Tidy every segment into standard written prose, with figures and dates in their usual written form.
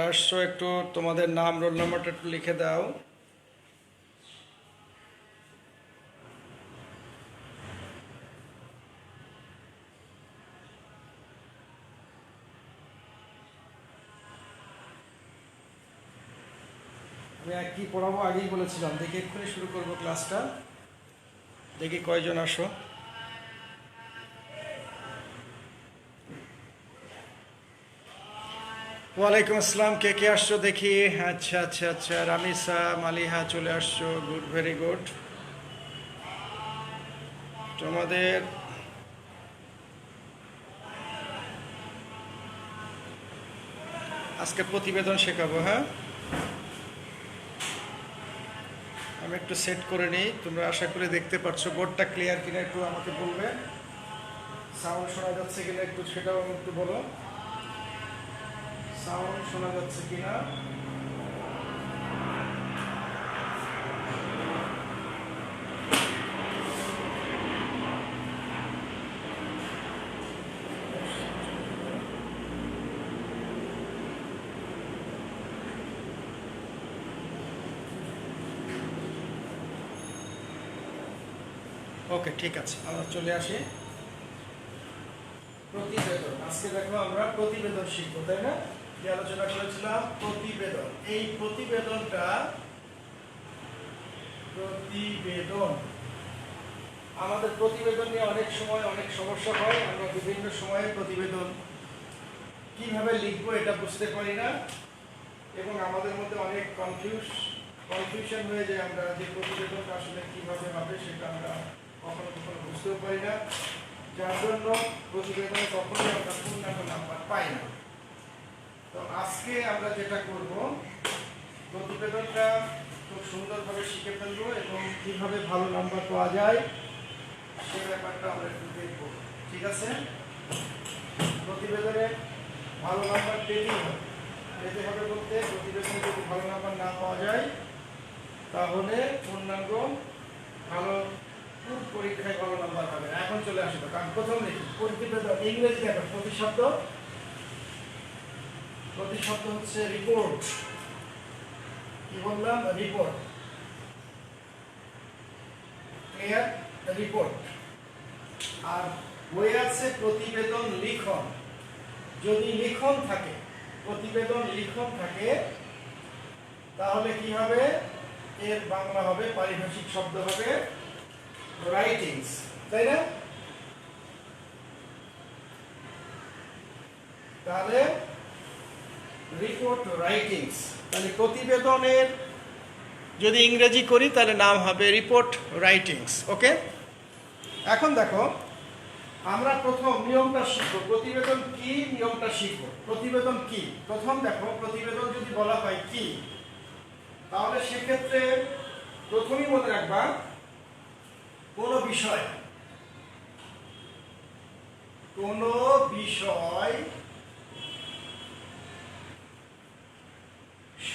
আসছো একটু তোমাদের নাম রোল নাম্বারটা একটু লিখে দাও। আমি আর কি পড়াবো আগেই বলেছিলাম, দেখি এক্ষুনি শুরু করবো ক্লাসটা। দেখি কয়জন আসো। ওয়ালাইকুম আসসালাম, কে কে আসছো দেখি। আচ্ছা আচ্ছা আচ্ছা, রামিসা মালিহা চলে আসছো, গুড, ভেরি গুড। তোমাদের আজকে প্রতিবেদন শেখাবো, হ্যাঁ। আমি একটু সেট করে নিই, তোমরা আশা করি দেখতে পাচ্ছ বোর্ডটা ক্লিয়ার কিনা একটু আমাকে বলবে। সাউন্ড শোনা যাচ্ছে কিনা একটু সেটাও একটু বলো। সাউন্ড শোনা যাচ্ছে কিনা। ওকে, ঠিক আছে, আমরা চলে আসি। প্রতিবেদন, আজকে দেখো আমরা প্রতিবেদন শিখবো, তাই না? যে আলোচনা করেছিলাম প্রতিবেদন, এই প্রতিবেদনটা প্রতিবেদন আমাদের প্রতিবেদন নিয়ে অনেক সময় অনেক সমস্যা হয়। আমরা বিভিন্ন সময়ে প্রতিবেদন কিভাবে লিখবো এটা বুঝতে পারি না, এবং আমাদের মধ্যে অনেক কনফিউশন হয়ে যায়। আমরা যে প্রতিবেদনটা আসলে কিভাবে হবে সেটা আমরা কখনো কখনো বুঝতেও পারি না, যার জন্য প্রতিবেদনে কখনোই আমরা পূর্ণাঙ্গ নাম্বার পাই না। তো আজকে আমরা যেটা করব, প্রতিবেদনটা খুব সুন্দরভাবে শিখে ফেলবো এবং কিভাবে ভালো নাম্বার পাওয়া যায় সে ব্যাপারটা আমরা একটু দেখব, ঠিক আছে? প্রতিবেদনে ভালো নাম্বার পেতে হবে বলতে, প্রতিবেদনে যদি ভালো নাম্বার না পাওয়া যায় তাহলে পূর্ণাঙ্গ ভালো পরীক্ষায় ভালো নাম্বার পাবে না। এখন চলে আসবে, কারণ প্রথম দেখি প্রতিবেদন ইংরেজি দেখো, প্রতিশব্দ হচ্ছে রিপোর্ট। কি বললাম? Report, clear? রিপোর্ট। আর বই আছে প্রতিবেদন লিখন। যদি লিখন থাকে, প্রতিবেদন লিখন থাকে, তাহলে কি হবে? এর বাংলা হবে, পারিভাষিক শব্দ হবে রাইটিংস, তাই না? তাহলে রিপোর্ট রাইটিংস, তাহলে প্রতিবেদনের যদি ইংরেজি করি তাহলে নাম হবে রিপোর্ট রাইটিংস। ওকে, এখন দেখো আমরা প্রথম নিয়মটা শিখবো, প্রতিবেদন কি নিয়মটা শিখবো। প্রতিবেদন কি, প্রথম দেখো প্রতিবেদন যদি বলা হয় কি, তাহলে সেক্ষেত্রে প্রথমেই মনে রাখবা কোন বিষয়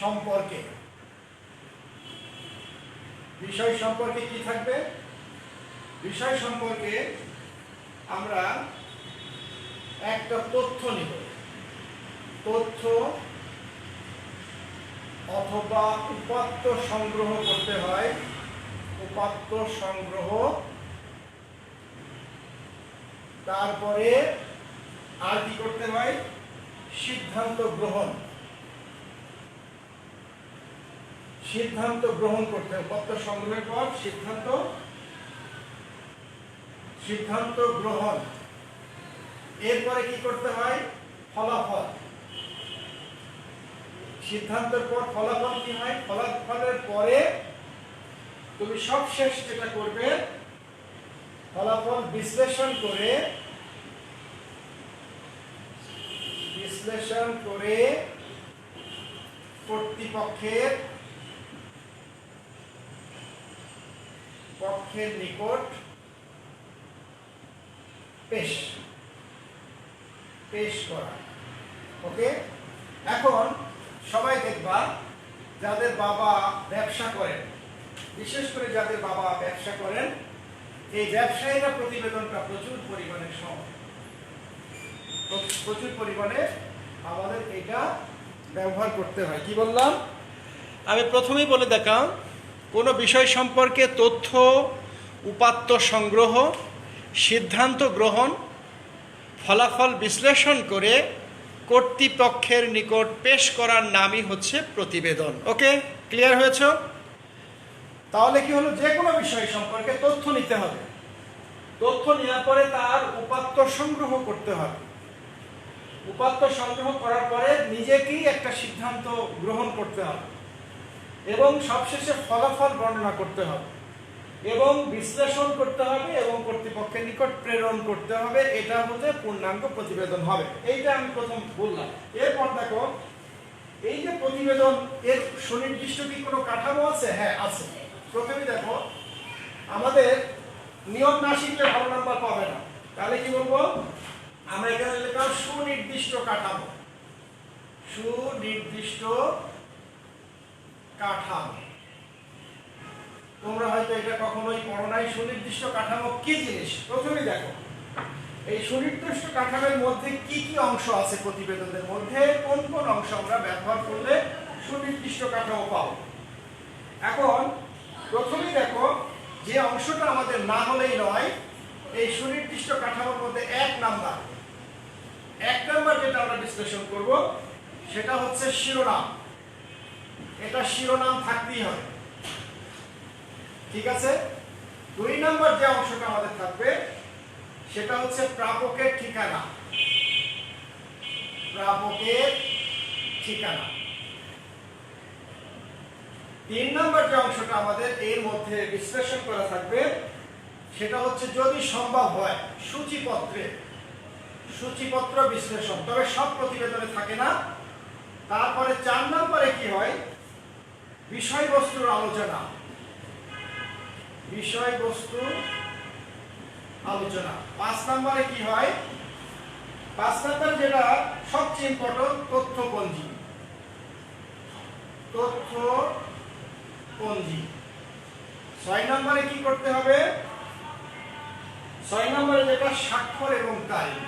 সম্পর্কে, বিষয় সম্পর্কে কি থাকবে? বিষয় সম্পর্কে আমরা একটা তথ্য নিব, তথ্য অথবা উপাত্ত সংগ্রহ করতে হয়, উপাত্ত সংগ্রহ, তারপরে আর কি করতে হয়? সিদ্ধান্ত গ্রহণ, সিদ্ধান্ত গ্রহণ করতে হবে। উপাত্ত সংগ্রহের পর সিদ্ধান্ত গ্রহণ, এরপরে কি করতে হয়? ফলাফল। সিদ্ধান্তের পর ফলাফল কি হয়? ফলাফলের পরে তুমি সবশেষ যেটা করবে, ফলাফল বিশ্লেষণ করে কর্তৃপক্ষের নিকট পেশ করা। ওকে, এখন সবাই দেখবা যাদের বাবা ব্যবসা করেন, বিশেষ করে যাদের বাবা ব্যবসা করেন, এই ব্যবসায়ীরা প্রতিবেদনটা প্রচুর পরিমাণে আমাদের এটা ব্যবহার করতে হয়। কি বললাম? আমি প্রথমেই বলে দেখাম, কোনো বিষয় সম্পর্কে তথ্য উপাত্ত সংগ্রহ, সিদ্ধান্ত গ্রহণ, ফলাফল বিশ্লেষণ করে কর্তৃপক্ষের নিকট পেশ করার নামই হচ্ছে প্রতিবেদন। ওকে, ক্লিয়ার হয়েছ? তাহলে কি হলো, যে কোনো বিষয় সম্পর্কে তথ্য নিতে হবে, তথ্য নেওয়ার পরে তার উপাত্ত সংগ্রহ করতে হবে, উপাত্ত সংগ্রহ করার পরে নিজেকেই একটা সিদ্ধান্ত গ্রহণ করতে হবে এবং সবশেষে ফলাফল বর্ণনা করতে হবে এবং বিশ্লেষণ করতে হবে এবং কর্তৃপক্ষের নিকট প্রেরণ করতে হবে। এটা হলে পূর্ণাঙ্গ প্রতিবেদন হবে। এইটা আমি প্রথম বললাম। এরপর দেখো, এই যে প্রতিবেদন, এর সুনির্দিষ্ট কি কোনো কাঠামো আছে? হ্যাঁ, আছে। প্রথমে দেখো, আমাদের নিয়ম না শিখলে ভালো নাম্বার পাবে না। তাহলে কি বলবো? আমরা এখানে লিখলাম সুনির্দিষ্ট কাঠামো। সুনির্দিষ্ট কাঠামো। তোমরা হয়তো এটা কখনোই পড়ো নাই। সুনির্দিষ্ট কাঠামো কি জিনিস? প্রথমে দেখো, এই সুনির্দিষ্ট কাঠামোর মধ্যে কি কি অংশ আছে, প্রতিবেদনের মধ্যে কোন কোন অংশ আমরা ব্যবহার করলে সুনির্দিষ্ট কাঠামো পাবো। এখন প্রথমেই দেখো, যে অংশটা আমাদের না হলেই নয়, এই সুনির্দিষ্ট কাঠামোর মধ্যে এক নাম্বার যেটা আমরা বিশ্লেষণ করব সেটা হচ্ছে শিরোনাম। এটা শিরোনাম থাকতেই হবে, ঠিক আছে? 2 নম্বর যে অংশটা আমাদের থাকবে সেটা হচ্ছে প্রাপকের ঠিকানা। প্রাপকের ঠিকানা। 3 নম্বর যে অংশটা আমাদের এর মধ্যে বিশ্লেষণ করা থাকবে সেটা হচ্ছে, যদি সম্ভব হয়, সূচিপত্র বিশ্লেষণ। তবে সব প্রতিবেদনে থাকে না। তারপরে 4 নম্বরে কি হয়? বিষয়বস্তুর আলোচনা। বিষয়বস্তু আলোচনা। 5 নম্বরে কি হয়? 5 নম্বর যেটা সবচেয়ে ইম্পর্টেন্ট, তথ্যপঞ্জি। তথ্যপঞ্জি। 6 নম্বরে কি করতে হবে? 6 নম্বরে যেটা স্বাক্ষর এবং তারিখ।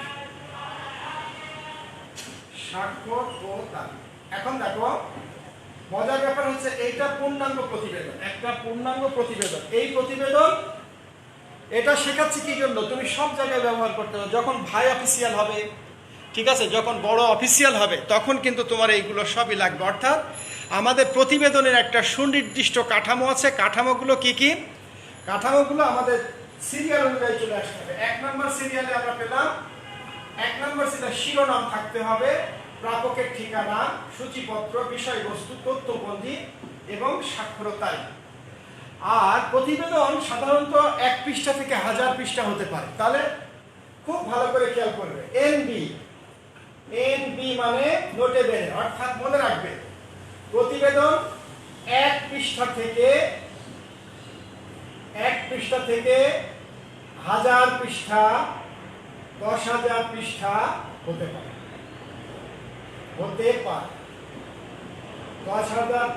স্বাক্ষর ও তারিখ। এখন দেখো, মজার ব্যাপার হচ্ছে এইটা পূর্ণাঙ্গ প্রতিবেদন, একটা পূর্ণাঙ্গ প্রতিবেদন। এই প্রতিবেদন এটা শেখাচ্ছি কি জন্য? তুমি সব জায়গায় ব্যবহার করতে হবে। যখন ভাই অফিসিয়াল হবে, ঠিক আছে, যখন বড় অফিসিয়াল হবে, তখন কিন্তু তোমার এইগুলো সবই লাগবে। অর্থাৎ আমাদের প্রতিবেদনের একটা সুনির্দিষ্ট কাঠামো আছে। কাঠামোগুলো কি কি? কাঠামোগুলো আমাদের সিরিয়াল অনুযায়ী চলে আসতে হবে। 1 নম্বর সিরিয়ালে আমরা পেলাম, 1 নম্বর সিরিয়ালে শিরোনাম থাকতে হবে, প্রাপকের ঠিকানা, সূচিপত্র, বিষয়বস্তু, তথ্যপঞ্জি এবং স্বাক্ষর তারিখ। আর প্রতিবেদন সাধারণত 1 পৃষ্ঠা থেকে 1000 পৃষ্ঠা হতে পারে। তাহলে খুব ভালো করে খেয়াল করবে। এনবি মানে নোটেবল, অর্থাৎ মনে রাখবে, প্রতিবেদন 1 পৃষ্ঠা থেকে 1000 পৃষ্ঠা, 10,000 পৃষ্ঠা হতে পারে। 10,000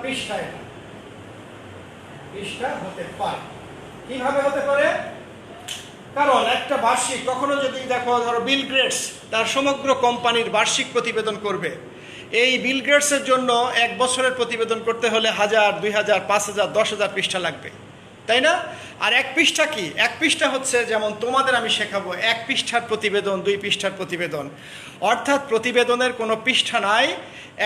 পৃষ্ঠা হতে পারে। কিভাবে হতে পারে? কারণ একটা বার্ষিক, কখনো যদি দেখো, ধরো বিল গেটস তার সমগ্র কোম্পানির বার্ষিক প্রতিবেদন করবে, এই বিল গেটসের জন্য 1 বছরের প্রতিবেদন করতে হলে 1000, 2000, 5000, 10,000 পৃষ্ঠা লাগবে, তাই না? আর 1 পৃষ্ঠা কি? 1 পৃষ্ঠা হচ্ছে, যেমন তোমাদের আমি শেখাবো, 1 পৃষ্ঠার প্রতিবেদন, 2 পৃষ্ঠার প্রতিবেদন। অর্থাৎ প্রতিবেদনের কোনো পৃষ্ঠা নাই,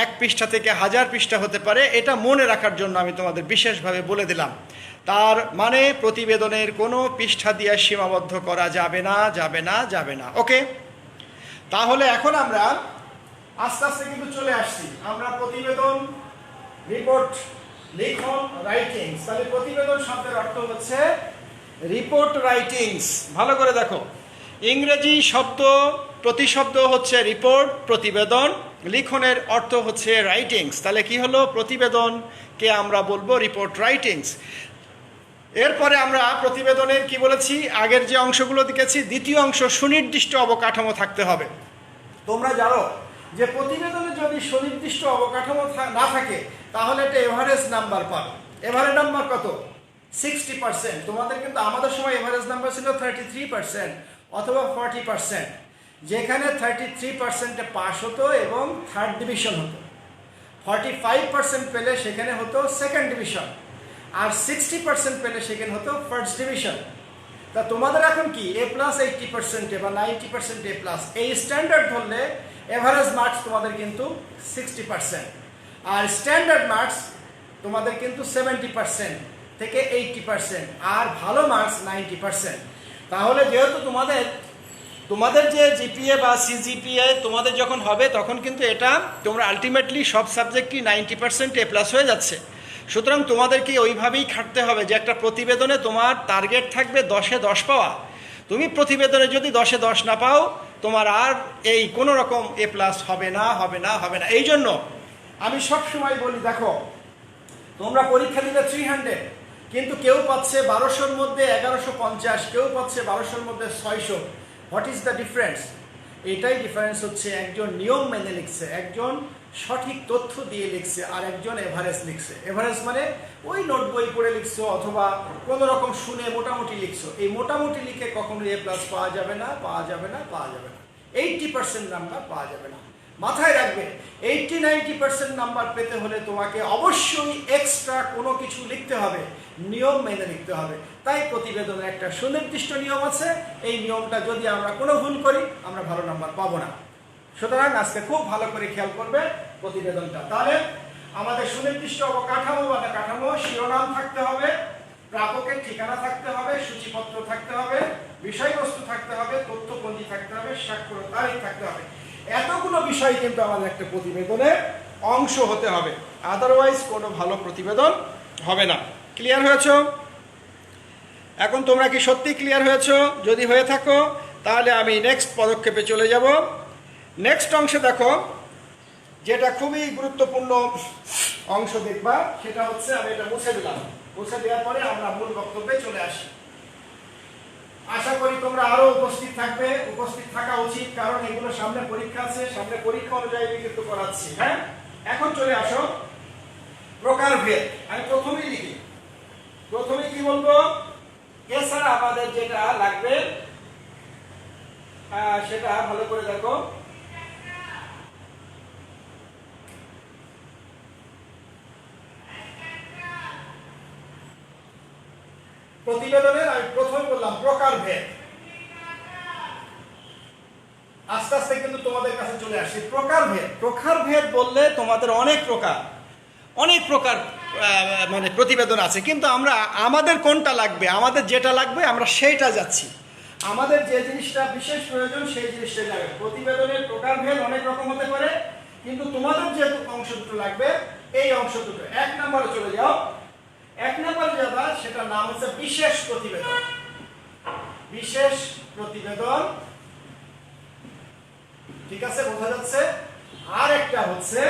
1 পৃষ্ঠা থেকে 1000 পৃষ্ঠা হতে পারে। এটা মনে রাখার জন্য আমি তোমাদের বিশেষভাবে বলে দিলাম। তার মানে প্রতিবেদনের কোনো পৃষ্ঠা দিয়ে সীমাবদ্ধ করা যাবে না। ওকে, তাহলে এখন আমরা আস্তে আস্তে কিন্তু চলে আসছি। আমরা প্রতিবেদন, রিপোর্ট, লিখন, রাইটিংস। তাহলে প্রতিবেদন শব্দের অর্থ হচ্ছে রিপোর্ট রাইটিংস। ভালো করে দেখো, ইংরেজি শব্দ প্রতিশব্দ হচ্ছে রিপোর্ট, প্রতিবেদন। লিখনের অর্থ হচ্ছে রাইটিংস। তাহলে কি হলো? প্রতিবেদনকে আমরা বলবো রিপোর্ট রাইটিংস। এরপরে আমরা প্রতিবেদনের কি বলেছি, আগের যে অংশগুলো দেখেছি, দ্বিতীয় অংশ সুনির্দিষ্ট অবকাঠামো থাকতে হবে। তোমরা জানো যে প্রতিবেদনে যদি সুনির্দিষ্ট অবকাঠামো না থাকে তাহলে একটা এভারেজ নাম্বার পাবে। এভারেজ নাম্বার কত? 60%। তোমাদের কিন্তু আমাদের সময় এভারেজ নাম্বার ছিল 33% অথবা 40%, যেখানে 33%-এ পাস হতো এবং 3rd ডিভিশন হতো। 45% পেলে সেখানে হতো সেকেন্ড ডিভিশন, আর 60% পেলে সেখানে হতো ফার্স্ট ডিভিশন। তা তোমাদের এখন কি A+80% বা 90% A+, এই স্ট্যান্ডার্ড ধরলে এভারেজ মার্কস তোমাদের কিন্তু 60%, আর স্ট্যান্ডার্ড মার্কস তোমাদের কিন্তু 70% থেকে 80%, আর ভালো মার্কস 90%। তাহলে যেহেতু তোমাদের যে জিপিএ বা সিজিপিএ তোমাদের যখন হবে তখন কিন্তু এটা তোমরা আলটিমেটলি সব সাবজেক্টই 90% A+ হয়ে যাচ্ছে। সুতরাং তোমাদেরকে ওইভাবেই খাটতে হবে যে একটা প্রতিবেদনে তোমার টার্গেট থাকবে 10-এ 10 পাওয়া। তুমি প্রতিবেদনে যদি 10-এ 10 না পাও, তোমার আর এই কোনো রকম A+ হবে না। এই জন্য আমি সবসময় বলি, দেখো তোমরা পরীক্ষা দিলে 300, কিন্তু কেউ পাচ্ছে 1200-র মধ্যে 1150, কেউ পাচ্ছে 1200-র মধ্যে 600। What is the difference? এটাই ডিফারেন্স হচ্ছে একজন নিয়ম মেনে লিখছে, একজন সঠিক তথ্য দিয়ে লিখছে, আর একজন এভারেজ লিখছে। এভারেজ মানে ওই নোট বই পড়ে লিখছো অথবা কোনো রকম শুনে মোটামুটি লিখছো। এই মোটামুটি লিখে কখনো A+ পাওয়া যাবে না। 80% নাম্বার পাওয়া যাবে না। মাথায় রাখবে, 80-90% নাম্বার পেতে হলে তোমাকে অবশ্যই এক্সট্রা কোনো কিছু লিখতে হবে, নিয়ম মেনে লিখতে হবে। তাই প্রতিবেদনের একটা সুনির্দিষ্ট নিয়ম আছে, এই নিয়মটা যদি আমরা কোনো ভুল করি আমরা ভালো নাম্বার পাবো না। সুতরাং আজকে খুব ভালো করে খেয়াল করবে প্রতিবেদনটা। তাহলে আমাদের সুনির্দিষ্ট কাঠামো, শিরোনাম থাকতে হবে, প্রাপকের ঠিকানা থাকতে হবে, সূচিপত্র থাকতে হবে, বিষয়বস্তু থাকতে হবে, তথ্যপঞ্জি থাকতে হবে, স্বাক্ষর তারিখ থাকতে হবে। এতগুলো বিষয় কিন্তু আমাদের একটা প্রতিবেদনের অংশ হতে হবে, আদারওয়াইজ কোনো ভালো প্রতিবেদন হবে না। ক্লিয়ার হয়েছো? এখন তোমরা কি সত্যি ক্লিয়ার হয়েছো? যদি হয়ে থাকো তাহলে আমি নেক্সট পদক্ষেপে চলে যাব। নেক্সট অংশে দেখো, যেটা খুবই গুরুত্বপূর্ণ অংশ দেখবা, সেটা হচ্ছে, আমি এটা মুছে দিলাম, মুছে দেওয়ার পরে আমরা মূল বক্তব্যে চলে আসি। আশা করি তোমরা আরো উপস্থিত থাকবে, উপস্থিত থাকা উচিত, কারণ এগুলো সামনে পরীক্ষা আছে, সামনে পরীক্ষা অনুযায়ী কিন্তু করাচ্ছি। হ্যাঁ, এখন চলে আসো প্রকারভেদ। আমি প্রথমেই লিখি, প্রথমে কি বলবো, এছাড়া আমাদের যেটা লাগবে সেটা ভালো করে দেখো। প্রতিবেদনের আমি প্রথমে বললাম প্রকারভেদ, আস্তে আস্তে কিন্তু তোমাদের কাছে চলে আসছে প্রকারভেদ বললে তোমাদের অনেক প্রকার মানে প্রতিবেদন আছে, কিন্তু আমাদের কোনটা লাগবে, আমাদের যেটা লাগবে আমরা সেইটা যাচ্ছি। আমাদের যে জিনিসটা বিশেষ প্রয়োজন সেই জিনিসটা যাবে। প্রতিবেদনের প্রকারভেদ অনেক রকম হতে পারে, কিন্তু তোমাদের যে অংশ দুটো লাগবে এই অংশ দুটো। 1 নম্বরে চলে যাও। 1 নম্বরে যাবা, সেটার নাম হচ্ছে বিশেষ প্রতিবেদন। বিশেষ প্রতিবেদন, ঠিক আছে, বোঝা যাচ্ছে? আর একটা হচ্ছে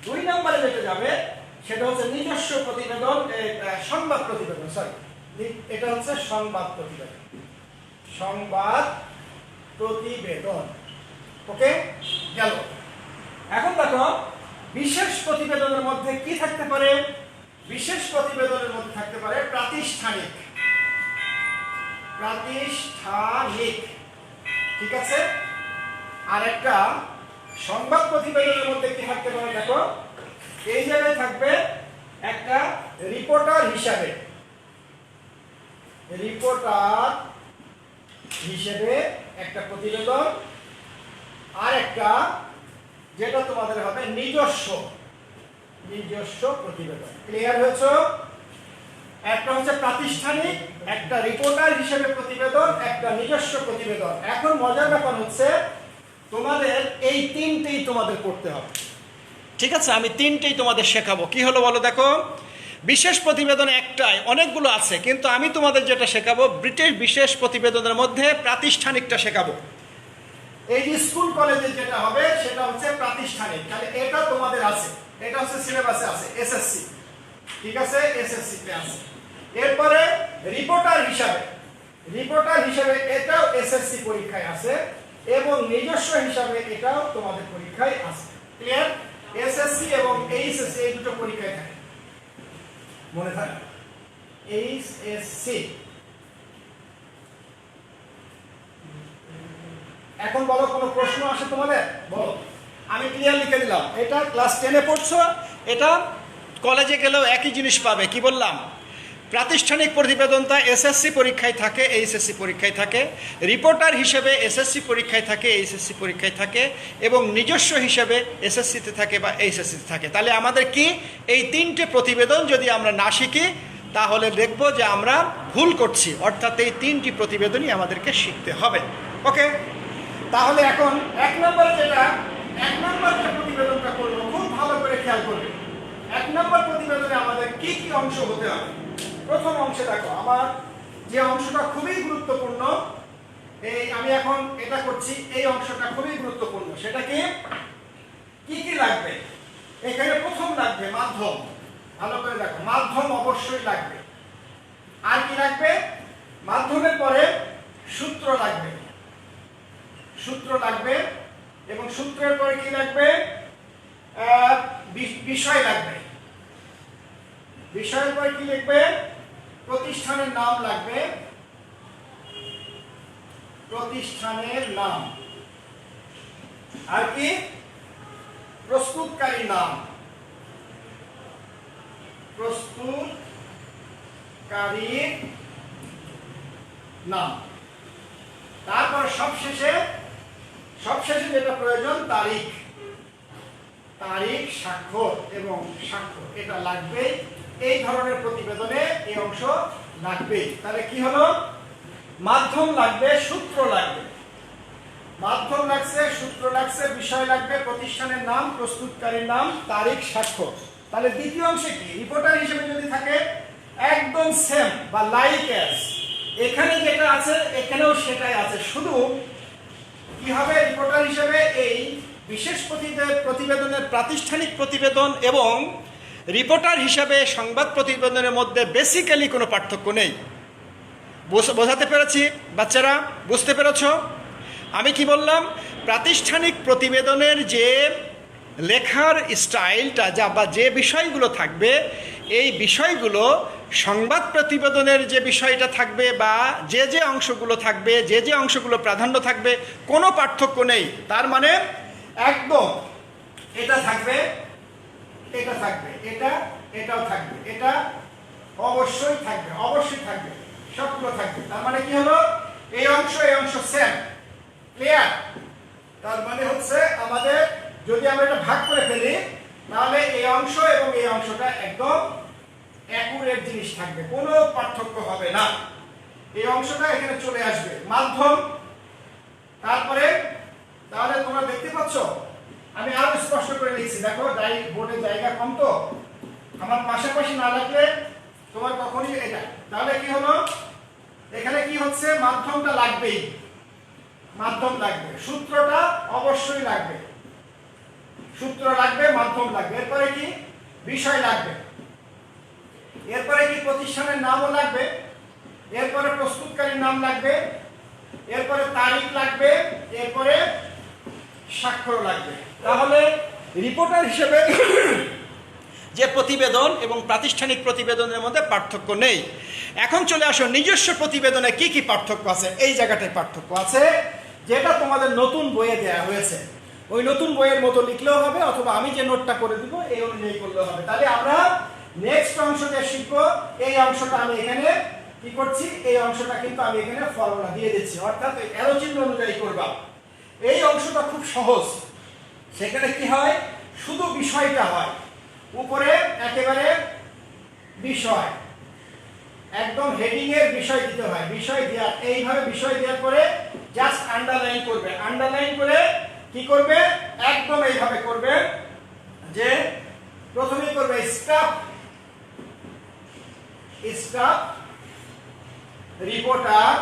2 নম্বরে যেটা যাবে সেটা হচ্ছে নিজস্ব প্রতিবেদন, সংবাদ প্রতিবেদন, সরি, এটা হচ্ছে সংবাদ প্রতিবেদন। ওকে, গেল। এখন দেখো বিশেষ প্রতিবেদনের মধ্যে কি থাকতে পারে। বিশেষ প্রতিবেদনের মধ্যে থাকতে পারে প্রাতিষ্ঠানিক, ঠিক আছে। আর একটা সংবাদ প্রতিবেদনের মধ্যে কি থাকতে পারে, দেখো এই জায়গায় থাকবে একটা রিপোর্টার হিসেবে একটা প্রতিবেদন, আর একটা যেটা তোমাদের হবে নিজস্ব প্রতিবেদন। ক্লিয়ার হয়েছে? একটা হচ্ছে প্রাতিষ্ঠানিক, একটা রিপোর্টার হিসেবে প্রতিবেদন, একটা নিজস্ব প্রতিবেদন। এখন মজার ব্যাপার হচ্ছে তোমাদের এই তিনটেই তোমাদের করতে হবে, ঠিক আছে? আমি তিনটেই তোমাদের শেখাবো। কি হলো বলো দেখো, বিশেষ প্রতিবেদন একটাই, অনেকগুলো আছে, কিন্তু আমি তোমাদের যেটা শেখাবো ব্রিটিশ বিশেষ প্রতিবেদনের মধ্যে প্রাতিষ্ঠানিকটা শেখাবো। এই যে স্কুল কলেজে যেটা হবে সেটা হচ্ছে প্রাতিষ্ঠানিক। তাহলে এটা তোমাদের আছে, এটা হচ্ছে সিলেবাসে আছে, এসএসসি, ঠিক আছে, এসএসসি তে আছে। এরপরে রিপোর্টার হিসাবে এটাও এসএসসি পরীক্ষায় আছে, এবং নিজস্ব হিসাবে এটাও তোমাদের পরীক্ষায় আছে। ক্লিয়ার? এসএসসি এবং এইচএসসি এই দুটো পরীক্ষায় থাকে, মনে থাকে। এইচএসসি। এখন বলো, কোনো প্রশ্ন আসে তোমাদের? বলো। আমি ক্লিয়ার লিখে দিলাম। এটা ক্লাস 10-এ পড়ছো, এটা কলেজে গেলেও একই জিনিস পাবে। কি বললাম? প্রাতিষ্ঠানিক প্রতিবেদনটা এসএসসি পরীক্ষায় থাকে, এইচএসসি পরীক্ষায় থাকে, রিপোর্টার হিসেবে এসএসসি পরীক্ষায় থাকে, এইচএসসি পরীক্ষায় থাকে, এবং নিজস্ব হিসেবে এসএসসিতে থাকে বা এইচএসসিতে থাকে। তাহলে আমাদের কি এই 3টে প্রতিবেদন যদি আমরা না শিখি তাহলে দেখব যে আমরা ভুল করছি, অর্থাৎ এই 3টি প্রতিবেদনই আমাদেরকে শিখতে হবে। ওকে, তাহলে এখন 1 নম্বর যে প্রতিবেদনটা করবো খুব ভালো করে খেয়াল করবে। 1 নম্বর প্রতিবেদনে আমাদের কি কি অংশ হতে হবে। প্রথম অংশে দেখো, আমার যে অংশটা খুবই গুরুত্বপূর্ণ, এই আমি এখন এটা করছি, এই অংশটা খুবই গুরুত্বপূর্ণ। সেটা কি কি লাগবে? এখানে প্রথম লাগবে মাধ্যম। ভালো করে দেখো, মাধ্যম অবশ্যই লাগবে। আর কি লাগবে? মাধ্যমের পরে সূত্র লাগবে, এবং সূত্রের পরে কি লাগবে? বিষয় লাগবে। বিষয়ের পরে কি লিখবে? প্রতিষ্ঠানের নাম লাগবে, প্রতিষ্ঠানের নাম। আর কি? প্রস্তুতকারী নাম, প্রস্তুতকারীর নাম। তারপর সবশেষে যেটা প্রয়োজন, তারিখ, স্বাক্ষর এবং স্বাক্ষর, এটা লাগবে। এই ধরনের প্রতিবেদনে এই অংশ লাগবে। তাহলে কি হলো? মাধ্যম লাগবে, সূত্র লাগবে, সূত্র লাগছে, বিষয় লাগবে, প্রতিষ্ঠানের নাম, প্রস্তুতকারীর নাম, তারিখ, স্বাক্ষর। তাহলে দ্বিতীয় অংশে কি? রিপোর্টার হিসেবে যদি থাকে একদম সেম বা লাইক অ্যাজ, এখানে যেটা আছে এখানেও সেটাই আছে, শুধু কি হবে? রিপোর্টার হিসেবে এই বিশেষ প্রতিবেদনের প্রাতিষ্ঠানিক প্রতিবেদন এবং রিপোর্টার হিসাবে সংবাদ প্রতিবেদনের মধ্যে বেসিক্যালি কোনো পার্থক্য নেই। বোঝাতে পেরেছি বাচ্চারা? বুঝতে পেরেছ আমি কি বললাম? প্রাতিষ্ঠানিক প্রতিবেদনের যে লেখার স্টাইলটা বা যে বিষয়গুলো থাকবে, এই বিষয়গুলো সংবাদ প্রতিবেদনের যে বিষয়টা থাকবে বা যে অংশগুলো থাকবে, যে অংশগুলো প্রাধান্য থাকবে, কোনো পার্থক্য নেই। তার মানে একদম এটা থাকবে, এটা থাকবে, এটাও থাকবে, এটা অবশ্যই থাকবে, সবগুলো থাকবে। তার মানে কি হলো? এই অংশ সেম। ক্লিয়ার? তার মানে হচ্ছে আমাদের যদি আমরা এটা ভাগ করে ফেলি তাহলে এই অংশ এবং এই অংশটা একদম অ্যাকুরেট জিনিস থাকবে, কোনো পার্থক্য হবে না। এই অংশটা এখানে চলে আসবে। মাধ্যম, তারপরে তাহলে তোমরা দেখতে পাচ্ছ আমি আরো স্পষ্ট করে লিখছি। দেখো বোর্ডে জায়গা কম, তো আমার পাশাপাশি না লাগলে তোমার কখনই এটা। তাহলে কি হলো? এখানে কি হচ্ছে? মাধ্যমটা লাগবেই, মাধ্যম লাগবে, সূত্রটা অবশ্যই লাগবে, মাধ্যম লাগবে। এরপরে কি? বিষয় লাগবে। এরপরে কি? প্রতিষ্ঠানের নামও লাগবে। এরপরে প্রস্তুতকারীর নাম লাগবে। এরপরে তারিখ লাগবে। এরপরে স্বাক্ষর লাগবে। তাহলে রিপোর্টার হিসেবে যে প্রতিবেদন এবং প্রাতিষ্ঠানিক প্রতিবেদনের মধ্যে পার্থক্য নেই। এখন চলে আসো নিজস্ব প্রতিবেদনে কি কি পার্থক্য আছে। এই জায়গাটায় পার্থক্য আছে, যেটা তোমাদের নতুন বইয়ে দেওয়া হয়েছে। ওই নতুন বইয়ের মতো লিখলেও হবে, অথবা আমি যে নোটটা করে দিব এই অনুযায়ী করলেও হবে। তাহলে আমরা নেক্সট অংশটা শিখবো। এই অংশটা আমি এখানে কি করছি? এই অংশটা কিন্তু আমি এখানে ফর্মুলা দিয়ে দিচ্ছি, অর্থাৎ অ্যারো চিহ্ন অনুযায়ী করবা। এই অংশটা খুব সহজ। সেখানে কি হয়? শুধু বিষয়টা হয়, উপরে একেবারে বিষয়, একদম হেডিং এর বিষয় দিতে হয়। বিষয় দেওয়া, এইভাবে বিষয় দেওয়ার পরে জাস্ট আন্ডারলাইন করবে। আন্ডারলাইন করে কি করবে? একদম এইভাবে করবে যে প্রথমেই করবে স্টাফ রিপোর্টার,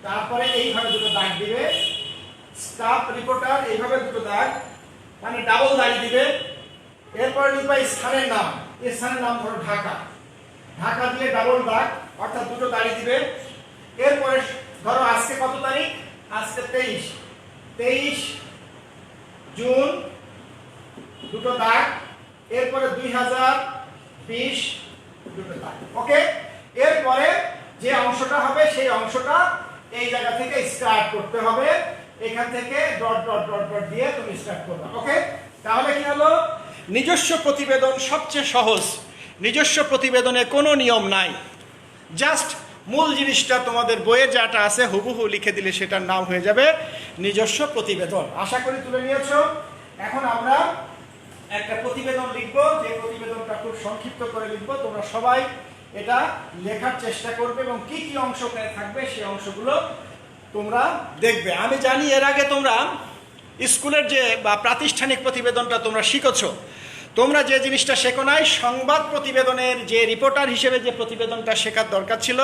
তারপরে এইভাবে দুটো দাগ দিবে। স্টাফ রিপোর্টার, এইভাবে দুটো দাগ, মানে ডাবল দাগ দিবে। এরপরে লিখবা স্থানের নাম। এই স্থানের নাম ধরো ঢাকা, দিলে ডাবল দাগ, অর্থাৎ দুটো দাড়ি দিবে। এরপরে ধরো আজকে কত তারিখ? আজকে 23 জুন, দুটো দাগ। এরপরে 2020, দুটো দাগ। ওকে, এরপরে যে অংশটা হবে সেই অংশটা এই জায়গা থেকে স্টার্ট করতে হবে, এখান থেকে ডট ডট ডট ডট দিয়ে তুমি স্টার্ট করবে। ওকে, তাহলে কি হলো, নিজস্ব প্রতিবেদন সবচেয়ে সহজ। নিজস্ব প্রতিবেদনে কোনো নিয়ম নাই, জাস্ট মূল জিনিসটা তোমাদের বইয়ে যেটা আছে হুবহু লিখে দিলে সেটার নাম হয়ে যাবে নিজস্ব প্রতিবেদন। আশা করি তুলে নিয়েছো। এখন আমরা একটা প্রতিবেদন লিখবো, যে প্রতিবেদনটা খুব সংক্ষিপ্ত করে লিখবো। তোমরা সবাই এটা লেখার চেষ্টা করবে এবং কি কি অংশ থাকবে সেই অংশগুলো তোমরা দেখবে। আমি জানি এর আগে তোমরা স্কুলের যে বা প্রাতিষ্ঠানিক প্রতিবেদনটা তোমরা শিখেছো, তোমরা যে জিনিসটা শেখো নাই, সংবাদ প্রতিবেদনের যে রিপোর্টার হিসেবে যে প্রতিবেদনটা শেখার দরকার ছিল,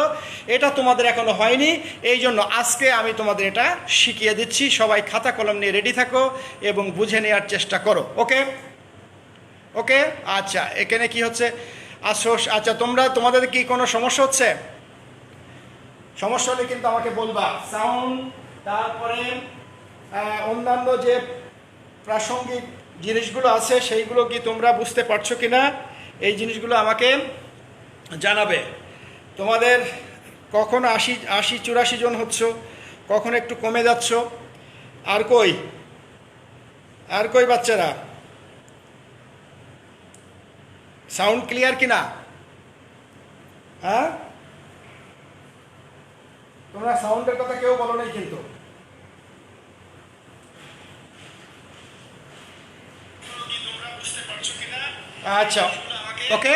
এটা তোমাদের এখনো হয়নি। এই জন্য আজকে আমি তোমাদের এটা শিখিয়ে দিচ্ছি। সবাই খাতা কলম নিয়ে রেডি থাকো এবং বুঝে নেওয়ার চেষ্টা করো। ওকে ওকে, আচ্ছা এখানে কি হচ্ছে আচ্ছা তোমাদের কি কোনো সমস্যা হচ্ছে? সমস্যা হলে কিন্তু আমাকে বলবা। সাউন্ড, তারপরে অন্যান্য যে প্রাসঙ্গিক জিনিসগুলো আছে সেইগুলো কি তোমরা বুঝতে পারছো কিনা, এই জিনিসগুলো আমাকে জানাবে। তোমাদের কখন ৮০-৮৪ জন হচ্ছ, কখন একটু কমে যাচ্ছ, আর কই বাচ্চারা, সাউন্ড ক্লিয়ার কিনা? হ্যাঁ, তোমরা সাউন্ডের কথা কেউ বলো নাই কিন্তু। আচ্ছা ওকে,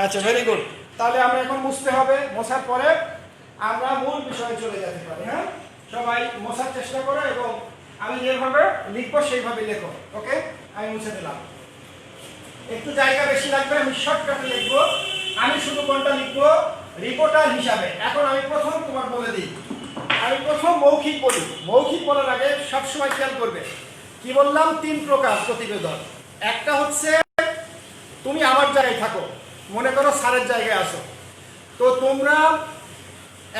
আচ্ছা ভেরি গুড। তাহলে আমরা এখন মুছতে হবে, মোছার পরে আমরা মূল বিষয়ে চলে যেতে পারি। হ্যাঁ, সবাই মোছার চেষ্টা করো এবং আমি যেভাবে লিখবো সেইভাবে লেখো। ওকে, আমি মুছে দিলাম। একটু জায়গা বেশি লাগবে, আমি শর্টকাটে লিখবো। আমি শুধু কোনটা লিখবো, রিপোর্টার হিসাবে। এখন আমি প্রথম তোমার বলে দিই, আমি প্রথম মৌখিক বলি। মৌখিক বলার আগে সবসময় খেয়াল করবে কি বললাম, 3 প্রকার প্রতিবেদন। একটা হচ্ছে তুমি আমার জায়গায় থাকো, মনে করো স্যারের জায়গায় আসো, তো তোমরা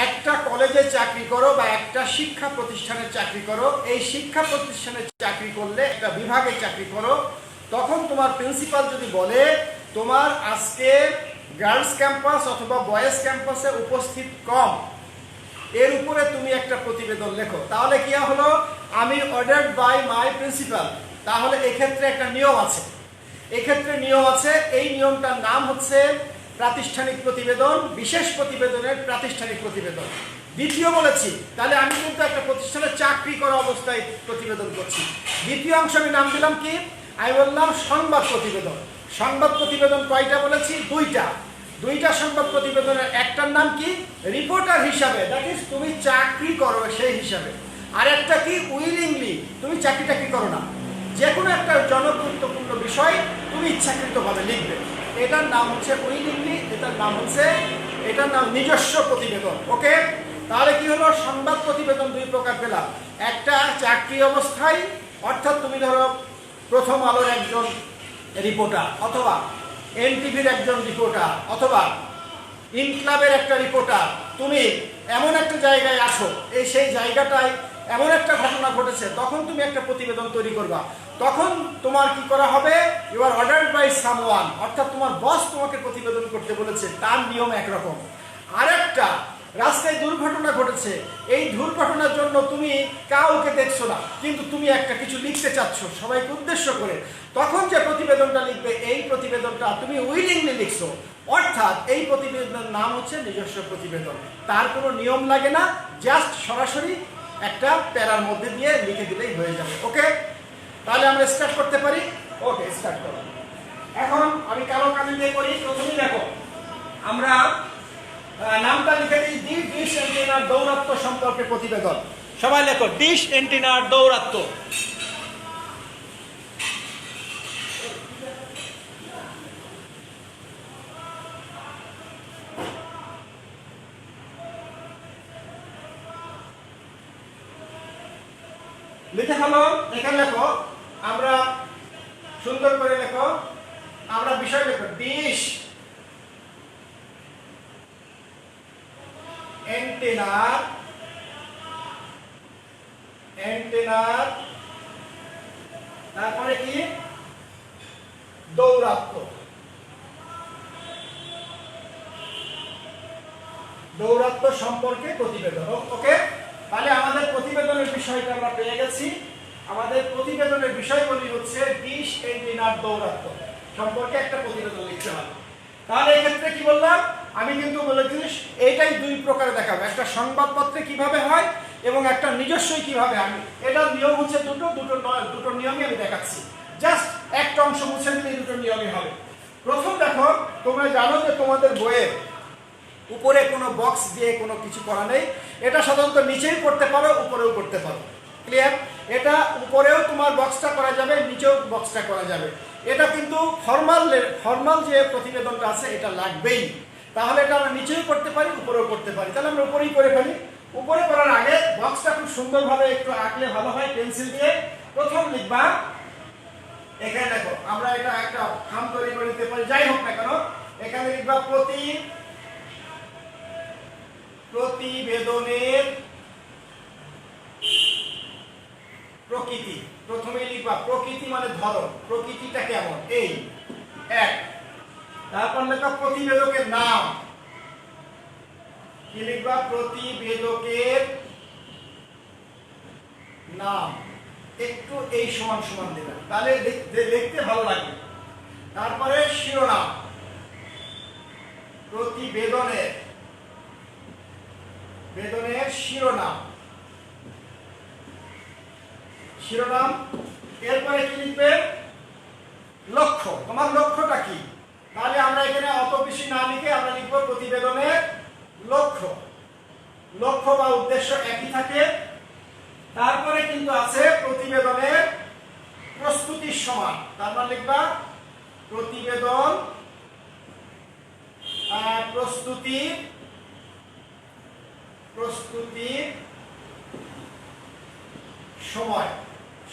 একটা কলেজে চাকরি করো বা একটা শিক্ষা প্রতিষ্ঠানে চাকরি করো। এই শিক্ষা প্রতিষ্ঠানে চাকরি করলে, একটা বিভাগে চাকরি করো, তখন তোমার প্রিন্সিপাল যদি বলে তোমার আজকে গার্লস ক্যাম্পাস অথবা বয়েজ ক্যাম্পাসে উপস্থিত কম, এর উপরে তুমি একটা প্রতিবেদন লেখো। তাহলে কি হলো, আমি অর্ডার্ড বাই মাই প্রিন্সিপাল। তাহলে এক্ষেত্রে একটা নিয়ম আছে, এক্ষেত্রে নিয়ম আছে। এই নিয়মটার নাম হচ্ছে প্রাতিষ্ঠানিক প্রতিবেদন, বিশেষ প্রতিবেদনের প্রাতিষ্ঠানিক প্রতিবেদন। দ্বিতীয় বলেছি, তাহলে আমি কিন্তু একটা প্রতিষ্ঠানে চাকরি করা অবস্থায় প্রতিবেদন করছি। দ্বিতীয় অংশ আমি নাম দিলাম কি, আমি বললাম সংবাদ প্রতিবেদন। সংবাদ প্রতিবেদন কয়টা বলেছি? দুইটা সংবাদ প্রতিবেদনের একটার নাম কি, রিপোর্টার হিসাবে, দ্যাট ইজ তুমি চাকরি করো সেই হিসাবে। আর একটা কি, উইলিংলি, তুমি চাকরি করো না, যে কোনো একটা জনগুরুত্বপূর্ণ বিষয় তুমি ইচ্ছাকৃতভাবে লিখবে। এটার নাম হচ্ছে উইলিংলি, এটার নাম নিজস্ব প্রতিবেদন। ওকে, তাহলে কি হলো, সংবাদ প্রতিবেদন 2 প্রকার পেলাম। একটা চাকরি অবস্থায়, অর্থাৎ তুমি ধরো প্রথম আলোর একজন রিপোর্টার, অথবা এনটিভির একজন রিপোর্টার, অথবা ইনক্লাবের একটা রিপোর্টার। তুমি এমন একটা জায়গায় আসো, সেই জায়গাটায় এমন একটা ঘটনা ঘটেছে, তখন তুমি একটা প্রতিবেদন তৈরি করবা। তখন তোমার কি করা হবে, you are ordered by someone, অর্থাৎ তোমার বস তোমাকে প্রতিবেদন করতে বলেছে, তার নিয়ম একরকম। আরেকটা, রাস্তায় দুর্ঘটনা ঘটেছে, এই দুর্ঘটনার জন্য তুমি কাউকে দেখছো না, কিন্তু তুমি একটা কিছু লিখতে চাচ্ছ সবাইকে উদ্দেশ্য করে। তখন যে প্রতিবেদনটা লিখবে, এই প্রতিবেদনটা তুমি উইলিংলি লিখছো, অর্থাৎ এই প্রতিবেদনের নাম হচ্ছে নিজস্ব প্রতিবেদন। তার কোনো নিয়ম লাগে না, জাস্ট সরাসরি একটা প্যারার মধ্যে দিয়ে লিখে দিলেই হয়ে যাবে। ওকে, তাহলে আমরা স্টার্ট করতে পারি। ওকে, স্টার্ট করো। এখন আমি কালো কালি দিয়ে করি। প্রথমেই দেখো, আমরা নামটা লিখে দিই, ডিশ এন্টিনার দৌরাত্ম্য সম্পর্কে প্রতিবেদন। সবাই লেখো, ডিশ এন্টিনার দৌরাত্ম্য। লিখে হলো, এখানে লেখো, আমরা সুন্দর করে লেখো, আমরা বিষয় লেখো, ডিশ এন্টেনার তারপরে কি, দৌরাত্ম্য। দৌরাত্ম্য সম্পর্কে প্রতিবেদন। ওকে, তাহলে আমাদের প্রতিবেদনের বিষয়টা আমরা পেয়ে গেছি। আমাদের প্রতিবেদনের বিষয়গুলি হচ্ছে ডিশ এন্টিনার দৌরাত্ম্য সম্পর্কে একটা প্রতিবেদন লিখতে হবে। তাহলে এক্ষেত্রে কি বললাম, আমি কিন্তু বলেছি এইটাই দুই প্রকারে দেখাবো, একটা সংবাদপত্রে কিভাবে হয় এবং একটা নিজস্বই কিভাবে। আমি এটার নিয়ম হচ্ছে দুটো নিয়মই আমি দেখাচ্ছি। জাস্ট একটা অংশ মুছে দিলে দুটো নিয়মই হবে। প্রথম দেখো, তোমরা জানো যে তোমাদের বইয়ের উপরে কোনো বক্স দিয়ে কোনো কিছু করা নেই। এটা সাধারণত নিচেই করতে পারো, উপরেও করতে পারো। ক্লিয়ার? এটা উপরেও তোমার বক্সটা করা যাবে, নিচেও বক্সটা করা যাবে। এটা কিন্তু ফর্মাল যে প্রতিবেদনটা আছে এটা লাগবেই। তাহলে এটা আমরা নিচেও করতে পারি, উপরেও করতে পারি। তাহলে আমরা উপরেই করে ফেলি। উপরে করার আগে বক্সটা খুব সুন্দরভাবে একটু আঁকলে ভালো হয় পেন্সিল দিয়ে। প্রথম লিখবা, এখানে দেখো আমরা এটা একটা খাম তৈরি করে দিতে পারি, যাই হোক না কেন। এখানে লিখবা প্রতিবেদনের প্রকৃতি। প্রথমেই লিখবা প্রকৃতি মানে ধরন, প্রকৃতিটা কেমন, এই এক। তারপর লেখা প্রতিবেদকের নাম, কি লিখবা, প্রতিবেদকের নাম। একটু এই সমান সমান দেবেন, তাহলে লিখতে ভালো লাগবে। তারপরে শিরোনাম, প্রতিবেদনের শিরোনাম। এরপরে কি লিখবে, লক্ষ্য। তোমার লক্ষ্যটা কি? তাহলে আমরা এখানে অত বেশি না লিখে আমরা লিখবো প্রতিবেদনের লক্ষ্য বা উদ্দেশ্য একই থাকে। তারপরে কিন্তু আছে প্রতিবেদনের প্রস্তুতির সময়। তারপর লিখবা প্রতিবেদন প্রস্তুতির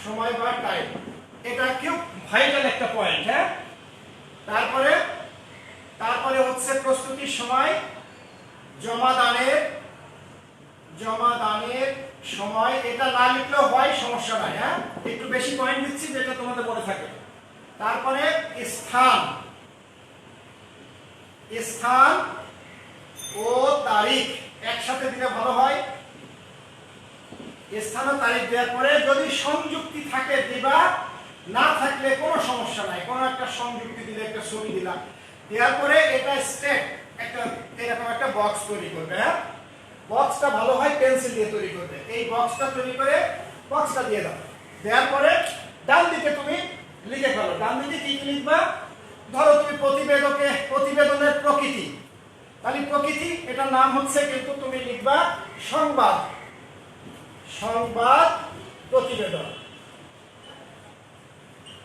সময় বা টাইম। এটা খুব ভাইটাল একটা পয়েন্ট। হ্যাঁ, তারপরে হচ্ছে প্রস্তুতির সময়, জমাদানের সময়। এটা না লিখলেও হয়, সমস্যা নাই। হ্যাঁ, একটু বেশি পয়েন্ট দিচ্ছি যেটা তোমাদের মনে থাকে। তারপরে স্থান ও তারিখ একসাথে দিলে ভালো হয়। স্থান ও তারিখ দেওয়ার পরে যদি সংযুক্তি থাকে দিবা, না থাকলে কোনো সমস্যা নাই, কোনো একটা সংযুক্তি দিলে, একটা ছবি দিলাম। দেওয়ার পরে এটা স্টেপ একটা এরকম একটা বক্স তৈরি করবে। হ্যাঁ, বক্সটা ভালো হয় পেন্সিল দিয়ে তৈরি করবে। এই বক্সটা তৈরি করে বক্সটা দিয়ে দাও। দেওয়ার পরে ডান দিকে তুমি লিখে ফেলো। ডান দিকে কি লিখবা, ধরো তুমি প্রতিবেদনের প্রকৃতি। তাহলে প্রকৃতি, এটার নাম হচ্ছে, কিন্তু তুমি লিখবা সংবাদ প্রতিবেদন।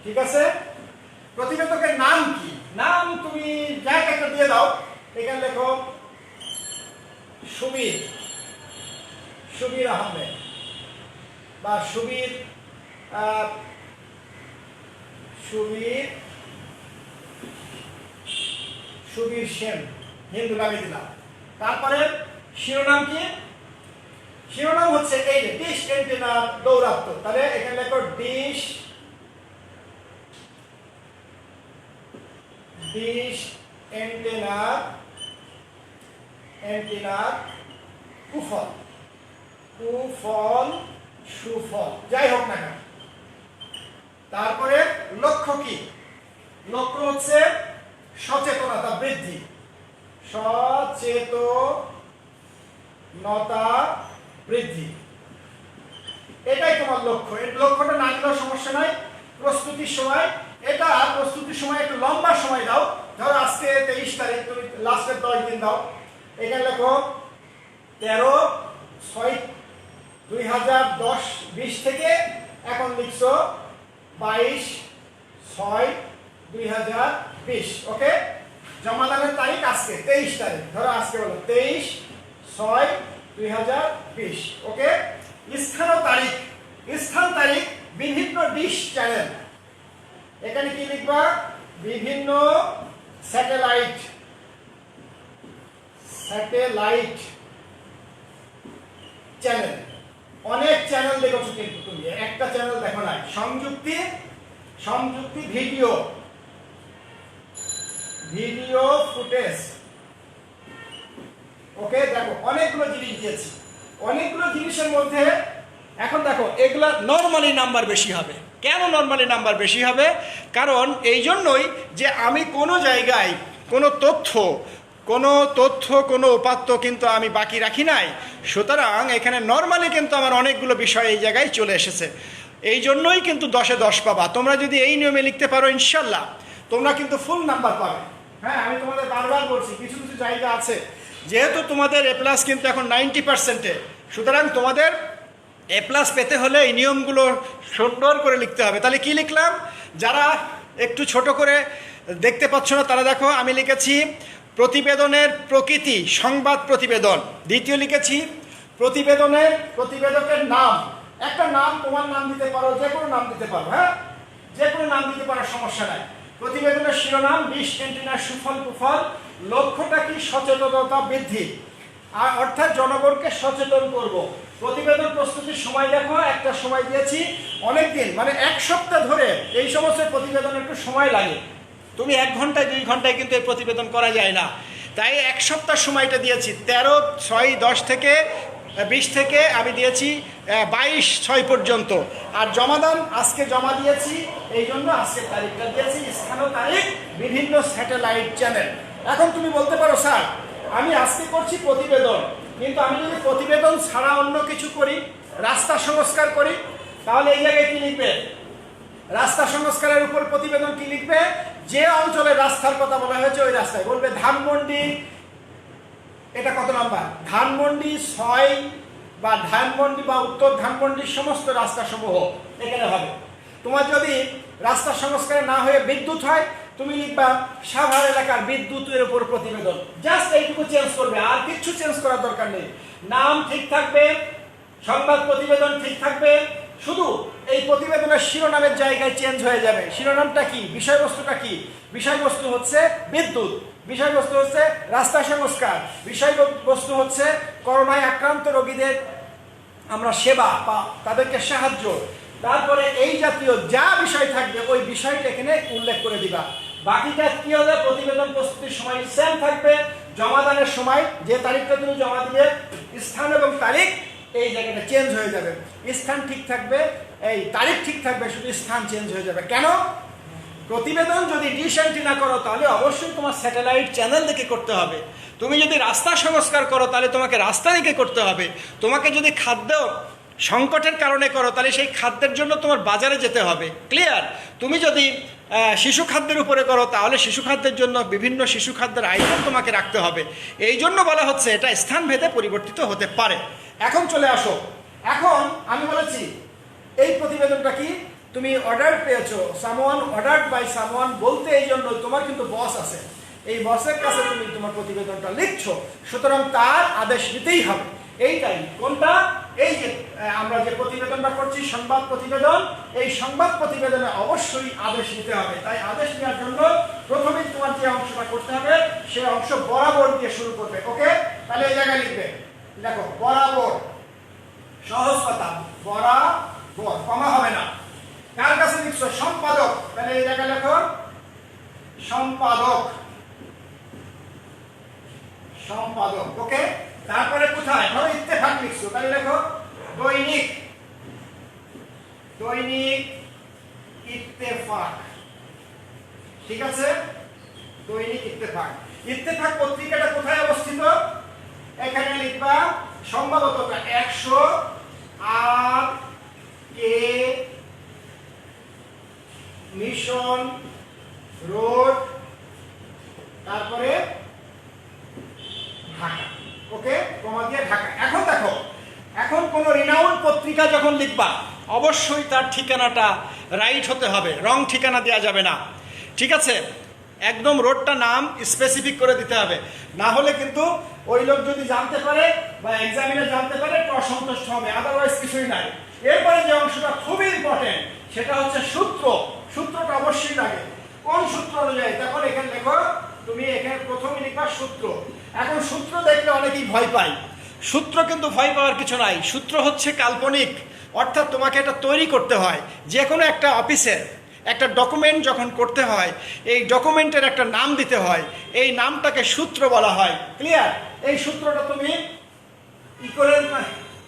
ঠিক আছে? প্রতিবেদকের নাম কি? নাম তুমি যাকে একটা দিয়ে দাও। এখানে লেখো সুবীর আহমেদ বা সুবীর সেন, হিন্দু নামে দিলাম। তারপরে শিরোনাম কি? শিরোনাম হচ্ছে এই যে ডিশ এন্টিনার দৌরাত্ম্য। তাহলে এখানে লেখো ডিশ এন্টিনার কুফল সুফল, যাই হোক না কেন। তারপরে লক্ষ্য কি? লক্ষ্য হচ্ছে সচেতনতা বৃদ্ধি, এটাই তোমার লক্ষ্য। এই লক্ষ্যটা না দিলেও সমস্যা নাই। প্রস্তুতির সময় একটু লম্বা সময় দাও। ধরো আজকে 23 তারিখ, তুমি লাস্টের 10 দিন দাও। এখানে লেখো 13/6/2020 থেকে এখন লিখছো 22/6/2020। ওকে, জমাদানের তারিখ আজকে 23 তারিখ, ধরো আজকে হলো 23/6/2020। ওকে, স্থান তারিখ বিভিন্ন ডিশ চ্যানেল। এখানে কি লিখবা, বিভিন্ন স্যাটেলাইট চ্যানেল। অনেক চ্যানেল দেখেছো কিন্তু তুমি, একটা চ্যানেল দেখো নাই। সংযুক্তি ভিডিও ফুটেজ। ওকে, ওকে, দেখো অনেকগুলো জিনিস দিয়েছি, অনেকগুলো জিনিসের মধ্যে এখন দেখো এগুলা নর্মালি নাম্বার বেশি হবে। কেন নর্মালি নাম্বার বেশি হবে? কারণ এই জন্যই যে আমি কোনো জায়গায় কোনো তথ্য কোনো উপাত্ত কিন্তু আমি বাকি রাখি নাই, সুতরাং এখানে নর্মালি কিন্তু আমার অনেকগুলো বিষয় এই জায়গায় চলে এসেছে। এই জন্যই কিন্তু 10-এ 10 পাবা। তোমরা যদি এই নিয়মে লিখতে পারো ইনশাল্লাহ তোমরা কিন্তু ফুল নাম্বার পাবে। হ্যাঁ, আমি তোমাদের বারবার বলছি কিছু কিছু জায়গা আছে যেহেতু তোমাদের এ প্লাস কিন্তু এখন 90%-এ, সুতরাং তোমাদের এ প্লাস পেতে হলে এই নিয়মগুলো সুন্দর করে লিখতে হবে। তাহলে কি লিখলাম? যারা একটু ছোট করে দেখতে পাচ্ছ না তারা দেখো, আমি লিখেছি প্রতিবেদনের প্রকৃতি, সংবাদ প্রতিবেদন। দ্বিতীয় লিখেছি প্রতিবেদকের নাম, একটা নাম তোমার নাম দিতে পারো, যে কোনো নাম দিতে পারো, হ্যাঁ যে কোনো নাম দিতে পারো, সমস্যা নাই। প্রতিবেদনের শিরোনাম ডিশ অ্যান্টেনার সুফল কুফল, লক্ষ্যটা কি? সচেতনতা বৃদ্ধি, আর অর্থাৎ জনগণকে সচেতন করব। প্রতিবেদন প্রস্তুতির সময় দেখো, একটা সময় দিয়েছি অনেক দিন, মানে 1 সপ্তাহ ধরে এই সমস্ত প্রতিবেদন একটু সময় লাগে। তুমি 1 ঘন্টায় 2 ঘন্টায় কিন্তু এই প্রতিবেদন করা যায় না, তাই 1 সপ্তাহ সময়টা দিয়েছি। 13/6/10 থেকে 20 থেকে আমি দিয়েছি 22/6 পর্যন্ত। আর জমাদান আজকে জমা দিয়েছি, এই জন্য আজকের তারিখটা দিয়েছি, স্থান ও তারিখ বিভিন্ন স্যাটেলাইট চ্যানেল। এখন তুমি বলতে পারো স্যার আমি আজকে করছি প্রতিবেদন, কিন্তু আমি যদি প্রতিবেদন ছাড়া অন্য কিছু করি, রাস্তা সংস্কার করি, তাহলে এই জায়গায় কি লিখবে? রাস্তা সংস্কারের উপর প্রতিবেদন কি লিখবে? যে অঞ্চলে রাস্তার কথা বলা হয়েছে ওই রাস্তায় বলবে ধানমন্ডি, এটা কত নাম্বার? ধানমন্ডি 6 বা ধানমন্ডি বা উত্তর ধানমন্ডির সমস্ত রাস্তা সমূহ এখানে হবে। তোমার যদি রাস্তা সংস্কার না হয়ে বিদ্যুৎ হয়, তুমি লিখবা সাভার এলাকার বিদ্যুতের উপর প্রতিবেদন। জাস্ট এইটুকু চেঞ্জ করবে, আর কিছু চেঞ্জ করার দরকার নেই। নাম ঠিক থাকবে, সংবাদ প্রতিবেদন ঠিক থাকবে, শুধু এই প্রতিবেদনের শিরোনামের জায়গায় চেঞ্জ হয়ে যাবে। শিরোনামটা কি? বিষয়বস্তুটা কি? বিষয়বস্তু হচ্ছে বিদ্যুৎ, বিষয়বস্তু হচ্ছে রাস্তা সংস্কার, বিষয়বস্তু হচ্ছে করোনায় আক্রান্ত রোগীদের আমরা সেবা বা তাদেরকে সাহায্য। তারপরে এই জাতীয় যা বিষয় থাকবে ওই বিষয়টা এখানে উল্লেখ করে দিবা। বাকিটা কি হবে? প্রতিবেদন প্রস্তুতির সময় সেম থাকবে, জমাদানের সময় যে তারিখটা তুমি জমা দিবে, স্থান এবং তারিখ এই জায়গাটা চেঞ্জ হয়ে যাবে। স্থান ঠিক থাকবে, এই তারিখ ঠিক থাকবে, শুধু স্থান চেঞ্জ হয়ে যাবে। কেন? প্রতিবেদন যদি ডিশ অ্যান্টেনা করো তাহলে অবশ্যই তোমার স্যাটেলাইট চ্যানেল দেখে করতে হবে। তুমি যদি রাস্তা সংস্কার করো তাহলে তোমাকে রাস্তা দেখে করতে হবে। তোমাকে যদি খাদ্য সংকটের কারণে করো তাহলে সেই খাদ্যের জন্য তোমার বাজারে যেতে হবে। ক্লিয়ার? তুমি যদি শিশু খাদ্যের উপরে করো তাহলে শিশু খাদ্যের জন্য বিভিন্ন শিশু খাদ্যের আইটেম তোমাকে রাখতে হবে। এই জন্য বলা হচ্ছে এটা স্থান ভেদে পরিবর্তিত হতে পারে। এখন চলে আসো, এখন আমি বলেছি এই প্রতিবেদনটা কি? তুমি অর্ডার পেয়েছো, সামওয়ান অর্ডারড বাই সামওয়ান, বলতে এই জন্য তোমার কিন্তু বস আছে, এই বসের কাছে তুমি তোমার প্রতিবেদনটা লিখছো, সুতরাং তার আদেশ নিতেই হবে। এইটাই কোনটা? এই যে আমরা যে প্রতিবেদনটা করছি সংবাদ প্রতিবেদন, এই সংবাদ প্রতিবেদনে অবশ্যই আদেশ নিতে হবে। তাই আদেশ নেওয়ার জন্য প্রথমেই তোমার যে অংশটা করতে হবে সেই অংশ বরাবর দিয়ে শুরু করবে। ওকে, তাহলে এই জায়গায় লিখবে, দেখো বরাবর, সহজ কথা, বরাবর, কমা হবে না। কার কাছে লিখছো? সম্পাদক, তাহলে এই জায়গায় লেখো সম্পাদক, সম্পাদক। ওকে, তারপরে কোথায়? ধরো ইত্তেফাক লিখছো, তাহলে লেখো দৈনিক, দৈনিক ইত্তেফাক। ঠিক আছে, দৈনিক ইত্তেফাক। ইত্তেফাক পত্রিকাটা কোথায় অবস্থিত? এখানে লিখবা সম্ভবত 108 কে মিশন রোড, তারপরে ঢাকা। ওকে, কমা দিয়ে ঢাকা। এখন দেখো, এখন কোন রিনাউন্ড পত্রিকা যখন লিখবা অবশ্যই তার ঠিকানাটা রাইট হতে হবে, রং ঠিকানা দেওয়া যাবে না। ঠিক আছে, একদম রোডটা নাম স্পেসিফিক করে দিতে হবে, না হলে কিন্তু ওই লোক যদি জানতে পারে বা এক্সামিনার জানতে পারে তো অসন্তুষ্ট হবে, আদারওয়াইজ কিছুই নাই। এরপরে যে অংশটা খুবই ইম্পর্টেন্ট সেটা হচ্ছে সূত্র। সূত্রটা অবশ্যই লাগে। কোন সূত্র অনুযায়ী? তখন এখানে লেখো, তুমি এখানে প্রথমে লিখবা সূত্র। এখন সূত্র দেখলে অনেকেই ভয় পায়, সূত্র কিন্তু ভয় পাওয়ার কিছু নাই। সূত্র হচ্ছে কাল্পনিক, অর্থাৎ তোমাকে এটা তৈরি করতে হয়। যে কোনো একটা অফিসে একটা ডকুমেন্ট যখন করতে হয়, এই ডকুমেন্টের একটা নাম দিতে হয়, এই নামটাকে সূত্র বলা হয়। ক্লিয়ার? এই সূত্রটা তুমি কি করে,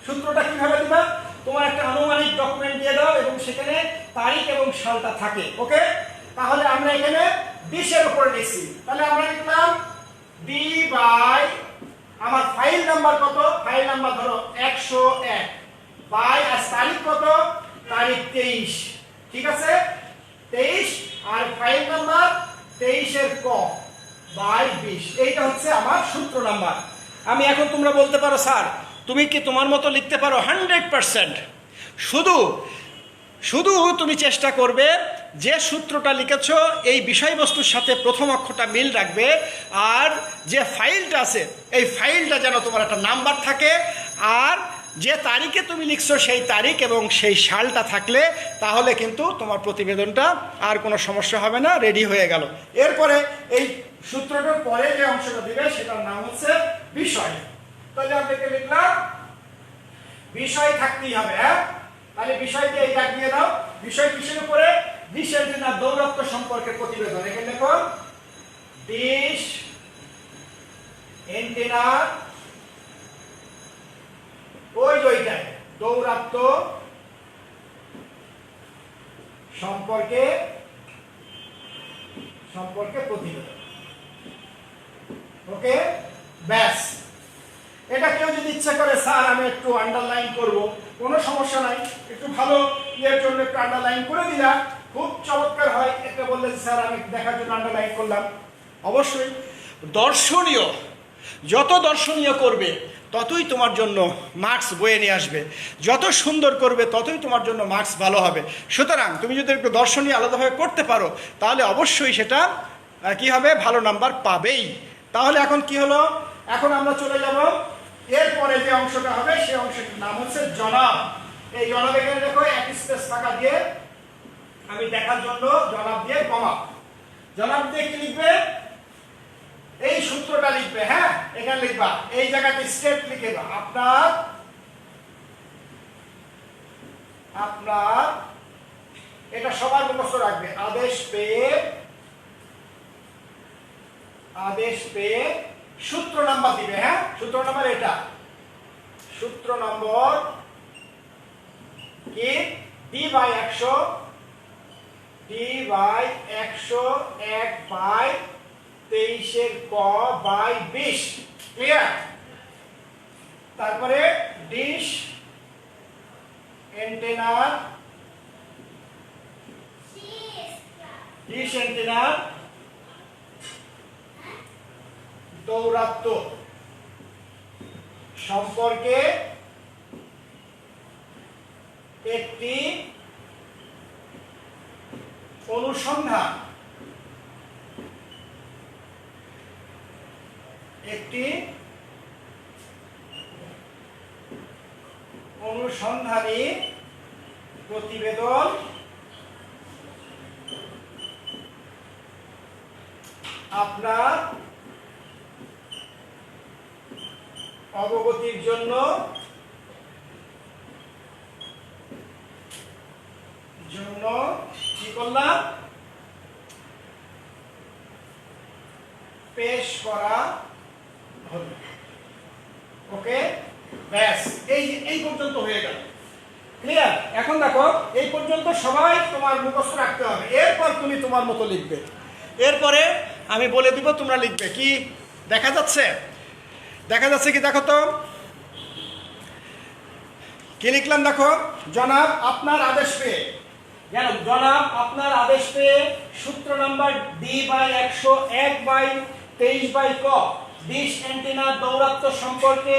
সূত্রটা কিভাবে দিবা? তোমার একটা আনুমানিক ডকুমেন্ট দিয়ে দাও এবং সেখানে তারিখ এবং সালটা থাকে। ওকে, তাহলে আমরা এখানে 20 এর উপরে নিচ্ছি, তাহলে আমরা লিখলাম ডি বাই, আমার ফাইল নাম্বার কত, ফাইল নাম্বার ধরো 101 বাই, আর তারিখ কত, তারিখ 23, ঠিক আছে 23, আর ফাইল নাম্বার 23 এর ক বাই 20, এইটা হচ্ছে আমার সূত্র নাম্বার। আমি এখন, তোমরা বলতে পারো স্যার তুমি কি তোমার মতো লিখতে পারো? 100%। শুধু শুধু তুমি চেষ্টা করবে যে সূত্রটা লিখেছ এই বিষয়বস্তুর সাথে প্রথম অক্ষরটা মিল রাখবে, আর যে ফাইলটা আছে এই ফাইলটা যেন তোমার একটা নাম্বার থাকে, আর যে তারিখে তুমি লিখছো সেই তারিখ এবং সেই সালটা থাকলে তাহলে কিন্তু তোমার প্রতিবেদনটা আর কোনো সমস্যা হবে না, রেডি হয়ে গেল। এরপরে এই সূত্রটার পরে যে অংশটা দিবে সেটার নাম হচ্ছে বিষয়। তাহলে আপনাকে লিখলাম বিষয় থাকতেই হবে। হ্যাঁ, তাহলে বিষয়কে এই দাগ দিয়ে দাও। বিষয় কিসের উপরে? ডিশ অ্যান্টেনার দৌরত্ব সম্পর্কে প্রতিবেদন। এখানে দেখো ডিশ অ্যান্টেনার ওইটাই দৌরাত্ম্য সম্পর্কে প্রতিবেদন। ওকে, ব্যাস। এটা কেউ যদি ইচ্ছা করে স্যার আমি একটু আন্ডারলাইন করব, কোনো সমস্যা নাই, একটু ভালো ইয়ের জন্য একটু আন্ডারলাইন করে দিলা, খুব চমৎকার হয়। এটা বললে স্যার আমি দেখার জন্য আন্ডারলাইন করলাম। অবশ্যই দর্শনীয়, যত দর্শনীয় করবে ততই তোমার জন্য মার্কস বয়ে নিয়ে আসবে, যত সুন্দর করবে ততই তোমার জন্য মার্কস ভালো হবে। সুতরাং তুমি যদি একটু দর্শনীয় আলাদাভাবে করতে পারো তাহলে অবশ্যই সেটা কি হবে, ভালো নাম্বার পাবেই। তাহলে এখন কি হলো, এখন আমরা চলে যাব এরপরে যে অংশটা হবে সেই অংশটার নাম হচ্ছে জনাব। এই জনাব এখানে দেখো এক স্পেস ফাঁকা দিয়ে আমি দেখার জন্য জনাব দিয়ে কমা, জনাব দিয়ে কি লিখবে, এই সূত্রটা লিখবে। হ্যাঁ, এখানে লিখবা, এই জায়গাতে স্টেপ লিখে দাও। আপনার এটা সবার মুখস্থ রাখবে। আদেশ পেয়ে সূত্র নাম্বার দিবে। হ্যাঁ, সূত্র নাম্বার এটা, সূত্র নম্বর কি, D by 100, D by 101 by 23 এর ক বাই 20। ক্লিয়ার? তারপরে ডিশ অ্যান্টেনার দৌরাত্ম্য সম্পর্কে একটি অনুসন্ধান, অনুসন্ধানী প্রতিবেদন আপনার অবগতির জন্য কি করলাম, পেশ করা হলো। ওকে, ব্যাস, এই পর্যন্ত হয়ে গেল। ক্লিয়ার? এখন দেখো এই পর্যন্ত সবাই তোমার মুখস্থ রাখতে হবে, এরপর তুমি তোমার মতো লিখবে। এরপরে আমি বলে দিব তোমরা লিখবে। কি দেখা যাচ্ছে? দেখা যাচ্ছে কি? দেখো তো কি লিখলাম, দেখো, জনাব আপনার আদেশ পেয়ে, জানো জনাব আপনার আদেশ পেয়ে সূত্র number D by 101 by 23 by ক ডিশ অ্যান্টেনার দৌরাত্ম্য সম্পর্কে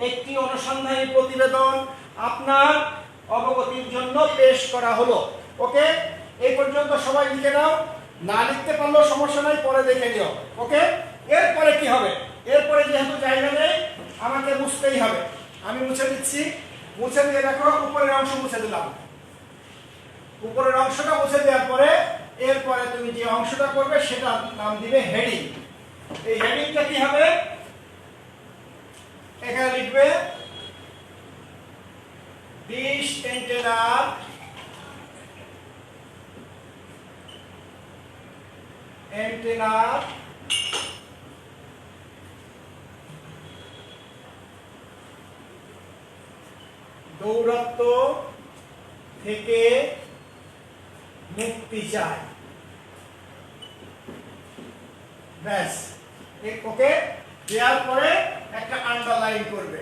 একটি অনুসন্ধানী প্রতিবেদন আপনার অবগতির জন্য পেশ করা হলো। ওকে, এই পর্যন্ত সবাই লিখে নাও, না লিখতে পারলেও সমস্যা নাই, পরে দেখে নিও। ওকে, এরপরে কি হবে? এরপরে যেহেতু জায়গা নেই আমাকে মুছতেই হবে। আমি মুছে দিচ্ছি, মুছে দিয়ে দেখো উপরের অংশ মুছে দিলাম। উপরের অংশটা মুছে দেওয়ার পরে এরপরে তুমি যে অংশটা করবে সেটা নাম দিবে হেডিং। এই হেডিংটা কি হবে? এখানে লিখবে ডিশ অ্যান্টেনার অ্যান্টেনার দৌরত্ব থেকে মুক্তি চাই। ব্যাস, ওকে দেওয়ার পরে একটা আন্ডারলাইন করবে,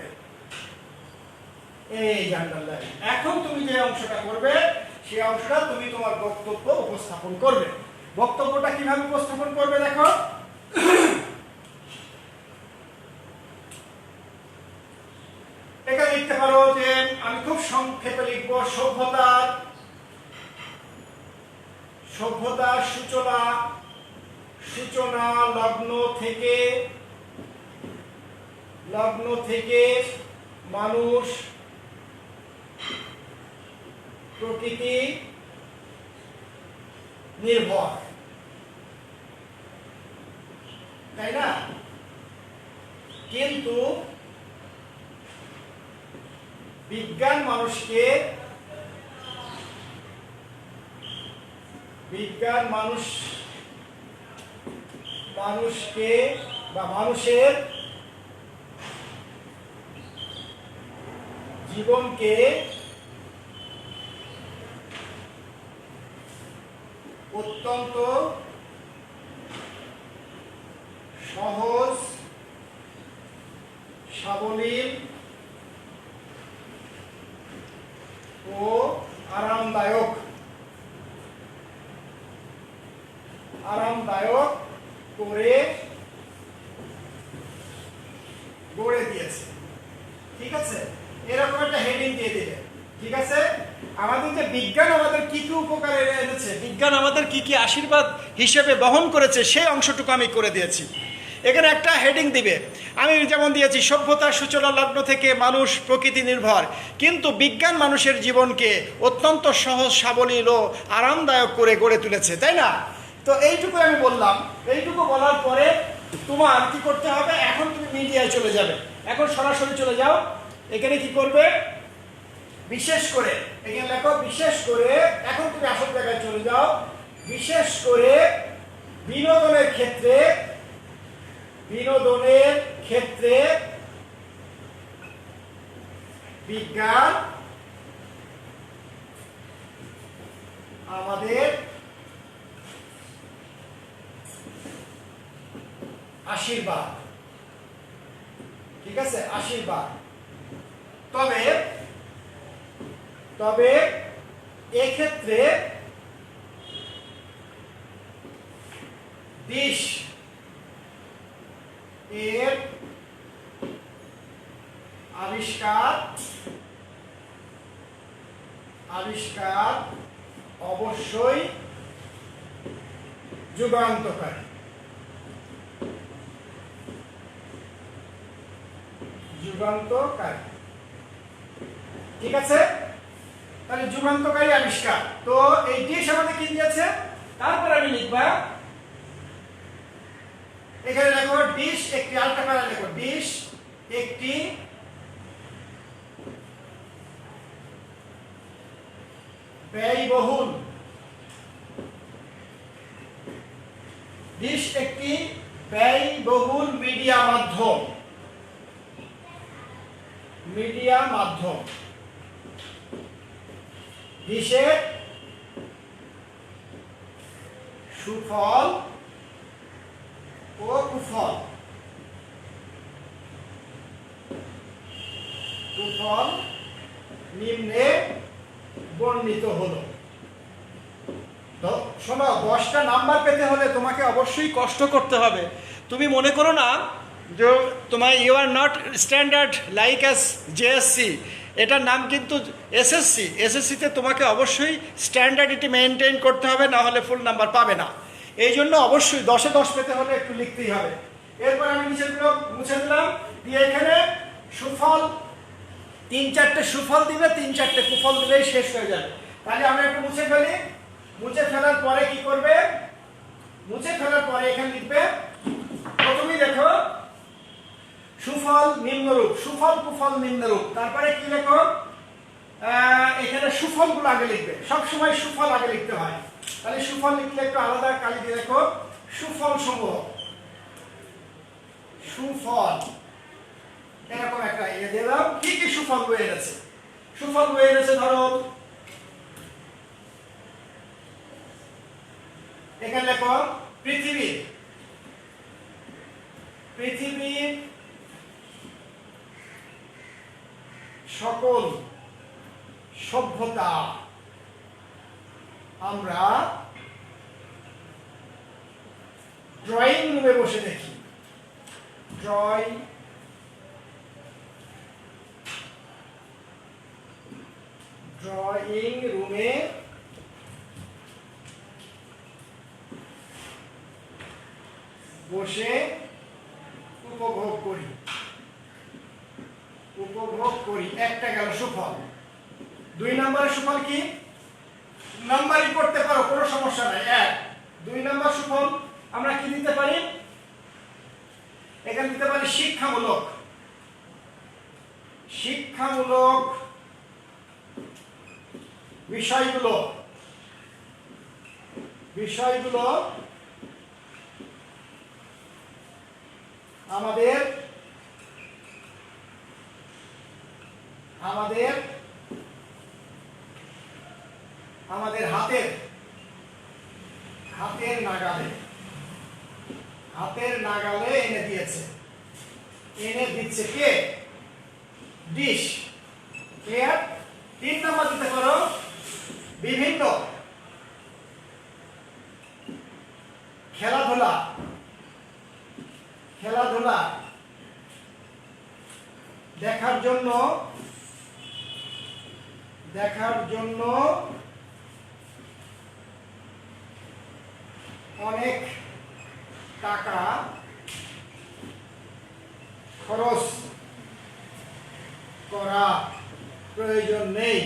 এই আন্ডারলাইন। এখন তুমি যে অংশটা করবে সেই অংশটা তুমি তোমার বক্তব্য উপস্থাপন করবে। বক্তব্যটা কিভাবে উপস্থাপন করবে দেখো, এখানে লিখতে পারো যে আমি খুব সংক্ষেপে লিখবো, সভ্যতার সূচনা লগ্ন থেকে মানুষ প্রকৃতি নির্ভর, তাই না? কিন্তু বিজ্ঞান মানুষকে বা মানুষের জীবনকে অত্যন্ত সহজ, সাবলীল ও আরামদায়ক করে গড়ে দিয়েছে। ঠিক আছে, এরকম একটা হেডিং দিয়ে দিলে। ঠিক আছে, আমাদের যে বিজ্ঞান আমাদের কি কি উপকার এনেছে, বিজ্ঞান আমাদের কি কি আশীর্বাদ হিসেবে বহন করেছে, সেই অংশটুকু আমি করে দিয়েছি। এখানে একটা হেডিং দিবে, আমি যেমন দিয়েছি সভ্যতার সূচনা লগ্ন থেকে মানুষ প্রকৃতি নির্ভর, কিন্তু বিজ্ঞান মানুষের জীবনকে অত্যন্ত সহজ, সাবলীল ও আরামদায়ক করে গড়ে তুলেছে, তাই না? তো এইটুকু আমি বললাম। এইটুকু বলার পরে তোমার কি করতে হবে, এখন তুমি মিডিয়ায় চলে যাবে। এখন সরাসরি চলে যাও, এখানে কি করবে, বিশেষ করে এখানে লেখো, বিশেষ করে, এখন তুমি আসল জায়গায় চলে যাও। বিশেষ করে বিনোদনের ক্ষেত্রে বিজ্ঞান আমাদের আশীর্বাদ। ঠিক আছে, আশীর্বাদ। তবে এক্ষেত্রে ডিশ এর আবিষ্কার অবশ্যই যুগান্তকারী। ঠিক আছে, তাহলে যুগান্তকারী আবিষ্কার। তো এই ডিশ আমাদের কি দিয়েছে, তারপর আমি লিখবা, এখানে লেখো ডিশ একটি, আলটা করে লেখো, ডিশ একটি ব্যয়বহুল মিডিয়া মাধ্যম। ডিশের সুফল ও কুফল নিম্নে বর্ণিত হলো। শোনো, 10টা নাম্বার পেতে হলে তোমাকে অবশ্যই কষ্ট করতে হবে। তুমি মনে করো না যে তোমার you are not standard like as JSC, এটার নাম কিন্তু এসএসসি। এসএসসিতে তোমাকে অবশ্যই স্ট্যান্ডার্ডিটি মেনটেন করতে হবে, না হলে ফুল নাম্বার পাবে না। এই জন্য অবশ্যই 10-এ 10 পেতে হলে একটু লিখতেই হবে। এরপর আমি নিচেগুলো মুছে দিলাম, দিয়ে এখানে সুফল 3-4টে সুফল দিবে, 3-4টে কুফল দিলেই শেষ হয়ে যাবে। তাহলে আমরা একটু মুছে ফেলি। মুছে ফেলার পরে কি করবে, মুছে ফেলার পরে এখানে লিখবে, প্রথমেই দেখো সুফল নিম্নরূপ, সুফল কুফল নিম্নরূপ। তারপরে কি লেখো, এখানে সুফলগুলো আগে লিখবে, সব সময় সুফল আগে লিখতে হয়। তাহলে সুফল লিখলে একটু আলাদা কালি দিয়ে লেখো, সুফল সমূহ, সুফল, এরকম একটা দিলাম। কি কি সুফল বয়ে এনেছে? সুফল বয়ে এনেছে ধরো এখানে লেখো পৃথিবীর সকল সভ্যতা আমরা ড্রয়িং রুমে বসে দেখি। ড্রয়িং রুমে বসে উপভোগ করি। একটা গেল সুফল। 2 নম্বরের সুফল কি? নাম্বারিং করতে পারো, কোনো সমস্যা নাই। 1 2 নম্বর সুফল আমরা কি দিতে পারি? এখানে দিতে পারি শিক্ষামূলক বিষয়গুলো আমাদের হাতের নাগালে এনে দিচ্ছে কে? ডিশ। ক্লিয়ার? 3 নম্বর দিতে পারো বিভিন্ন খেলাধুলা দেখার জন্য অনেক টাকা খরচ করা প্রয়োজন নেই।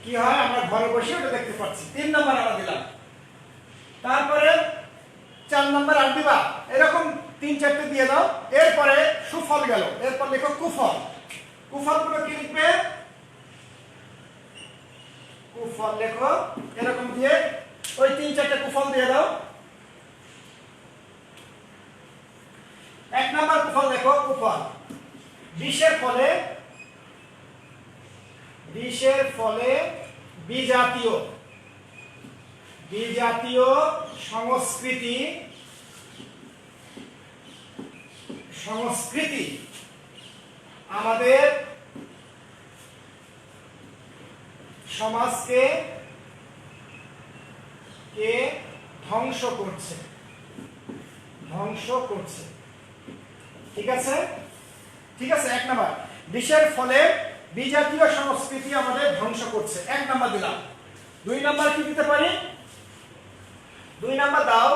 কি হয়? আমরা ঘরে বসে ওটা দেখতে পাচ্ছি। 3 নম্বর আমরা দিলাম। তারপরে 4 নম্বর আর দিবা, এরকম 3-4টে দিয়ে দাও। এরপরে সুফল গেল, এরপর লেখো কুফল। কুফলগুলো কি লিখবে? কুফল লেখো এরকম দিয়ে, ওই 3-4টে কুফল দিয়ে দাও। 1 নম্বর কুফল লেখো কুফল। বিষের ফলে বিজাতীয় সংস্কৃতি আমাদের সমাজকে ধ্বংস করছে। ঠিক আছে? 1 নম্বর বিষের ফলে বিজাতীয় সংস্কৃতি আমাদের ধ্বংস করছে। 1 নম্বর দিলাম। 2 নম্বর কি দিতে পারি? 2 নম্বর দাও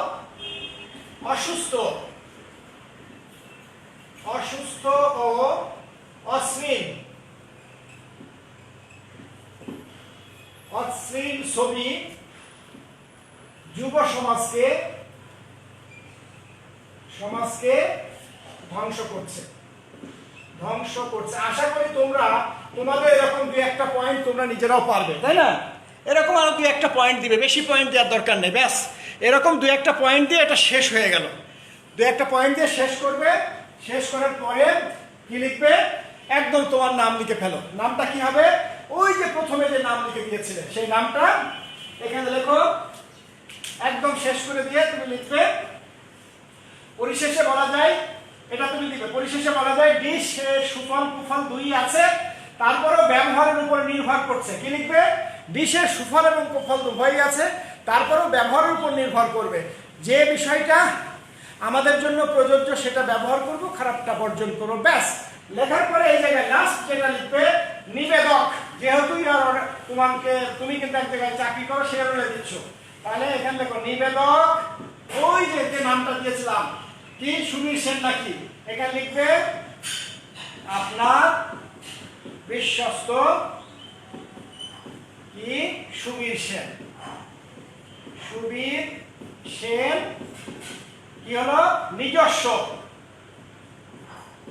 অসুস্থ ও অশ্লীল ছবি যুব সমাজকে ধ্বংস করছে। আশা করি তোমাদের এরকম 2-1টা পয়েন্ট তোমরা নিজেরাও পারবে, তাই না? এরকম আরো 2-1টা পয়েন্ট দিবে, বেশি পয়েন্ট দেওয়ার দরকার নেই। ব্যাস এরকম 2-1টা পয়েন্ট দিয়ে এটা শেষ হয়ে গেল। 2-1টা পয়েন্ট দিয়ে শেষ করবে। শেষ করার পরে কি লিখবে? একদম তোমার নাম লিখে ফেলো। নামটা কি হবে? ওই যে প্রথমে যে নাম লিখে দিয়েছিলে সেই নামটা এখানে লেখো। একদম শেষ করে দিয়ে তুমি লিখবে পরিশেষে বলা যায়, এটা তুমি লিখবে পরিশেষে বলা যায় ডিশ সুফল কুফল 2ই আছে, তারপরেও ব্যবহারের উপর নির্ভর করছে। কি লিখবে? ডিশের সুফল এবং কুফল উভয়ই আছে, তারপরেও ব্যবহারের উপর নির্ভর করবে। যে বিষয়টা আমাদের জন্য প্রযোজ্য সেটা ব্যবহার করব, খারাপটা বর্জন করব। ব্যাস লেখার পরে এই জায়গায় লাস্ট যেটা লিখবে নিবেদক। যেহেতু তুমি কিন্তু এক জায়গায় চাকরি করো, সে রোলে দিচ্ছ, তাহলে এখানে দেখো নিবেদক। ওই যে নামটা দিয়েছিলাম কি সুবীর সেন নাকি, এখানে লিখবে আপনার বিশ্বস্ত কি সুবীর সেন। কি হলো?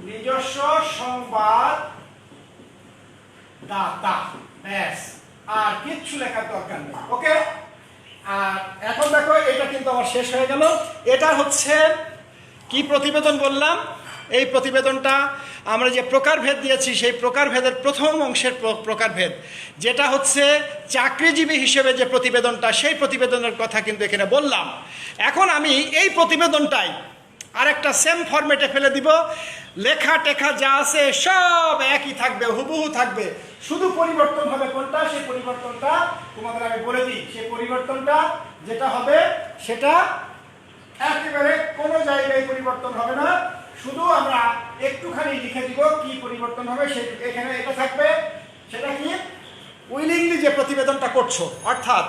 নিজস্ব সংবাদ দাতা। ব্যাস আর কিচ্ছু লেখার দরকার নেই। ওকে, আর এখন দেখো এটা কিন্তু আমার শেষ হয়ে গেল। এটা হচ্ছে কি প্রতিবেদন বললাম? এই প্রতিবেদনটা আমরা যে প্রকারভেদ দিয়েছি সেই প্রকারভেদের প্রথম অংশের প্রকারভেদ, যেটা হচ্ছে চাকরিজীবী হিসেবে যে প্রতিবেদনটা, সেই প্রতিবেদনের কথা কিন্তু এখানে বললাম। এখন আমি এই প্রতিবেদনটাই আরেকটা সেম ফরম্যাটে ফেলে দিব। লেখা টেখা যা আছে সব একই থাকবে, হুবহু থাকবে, শুধু পরিবর্তন হবে কোনটা, সেই পরিবর্তনটা তোমাদের আমি বলে দিই। সেই পরিবর্তনটা যেটা হবে সেটা একেবারে কোনো জায়গায় পরিবর্তন হবে না, শুধু আমরা একটুখানি লিখে দিব কি পরিবর্তন হবে। এখানে এটা থাকবে, সেটা কি উইলিংলি যে প্রতিবেদনটা করছো, অর্থাৎ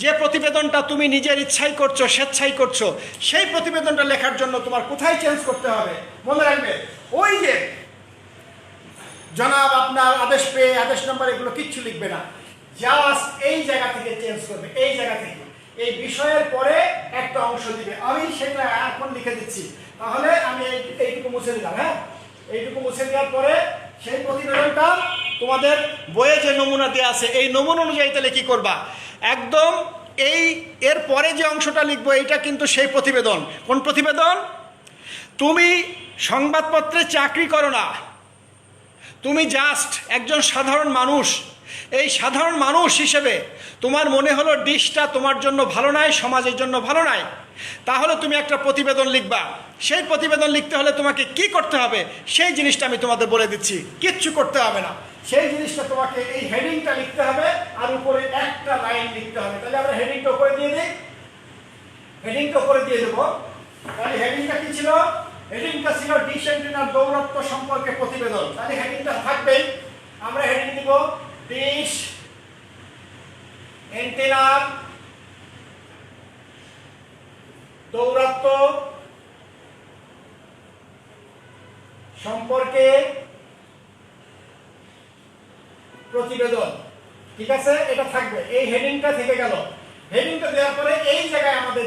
যে প্রতিবেদনটা তুমি নিজের ইচ্ছাই করছো, স্বেচ্ছাই করছো, সেই প্রতিবেদনটা লেখার জন্য তোমার কোথায় চেঞ্জ করতে হবে মনে রাখবে। ওই যে জনাব আপনার আদেশ পেয়ে আদেশ নাম্বার এগুলো কিচ্ছু লিখবে না, জাস্ট এই জায়গা থেকে চেঞ্জ করবে। এই জায়গা থেকে এই বিষয়ের পরে একটা অংশ দিবে। আমি সেটা এখন লিখে দিচ্ছি, তাহলে আমি এইটুকু মুছে দিলাম। হ্যাঁ, এইটুকু মুছে দেওয়ার পরে সেই প্রতিবেদনটা তোমাদের বইয়ে যে নমুনা দেওয়া আছে এই নমুনা অনুযায়ী তাহলে কি করবা, একদম এর পরে যে অংশটা লিখবো এইটা কিন্তু সেই প্রতিবেদন। কোন প্রতিবেদন? তুমি সংবাদপত্রে চাকরি করো না, তুমি জাস্ট একজন সাধারণ মানুষ। এই সাধারণ মানুষ হিসেবে তোমার মনে হলো ডিশটা তোমার জন্য ভালো নয়, সমাজের জন্য ভালো নয়, তাহলে তুমি একটা প্রতিবেদন লিখবা। সেই প্রতিবেদন লিখতে হলে তোমাকে কি করতে হবে সেই জিনিসটা আমি তোমাদের বলে দিচ্ছি। কিচ্ছু করতে হবে না, সেই জিনিসটা তোমাকে এই হেডিংটা লিখতে হবে আর উপরে একটা লাইন লিখতে হবে। তাহলে আমরা হেডিংটা উপরে দিয়ে দিই, হেডিংটা উপরে দিয়ে দেবো। তাহলে হেডিংটা কি ছিল? হেডিংটা ছিল ডিশ এন্টেনার দৌরত্ব সম্পর্কে প্রতিবেদন। তাহলে হেডিংটা থাকবেই, আমরা হেডিং দিব ডিশ এন্টেনার দৌরত্ব সম্পর্কে প্রতিবেদন। ঠিক আছে, এটা থাকবে, এই হেডিংটা থেকে গেল। হেডিংটা দেওয়ার পরে এই জায়গায় আমাদের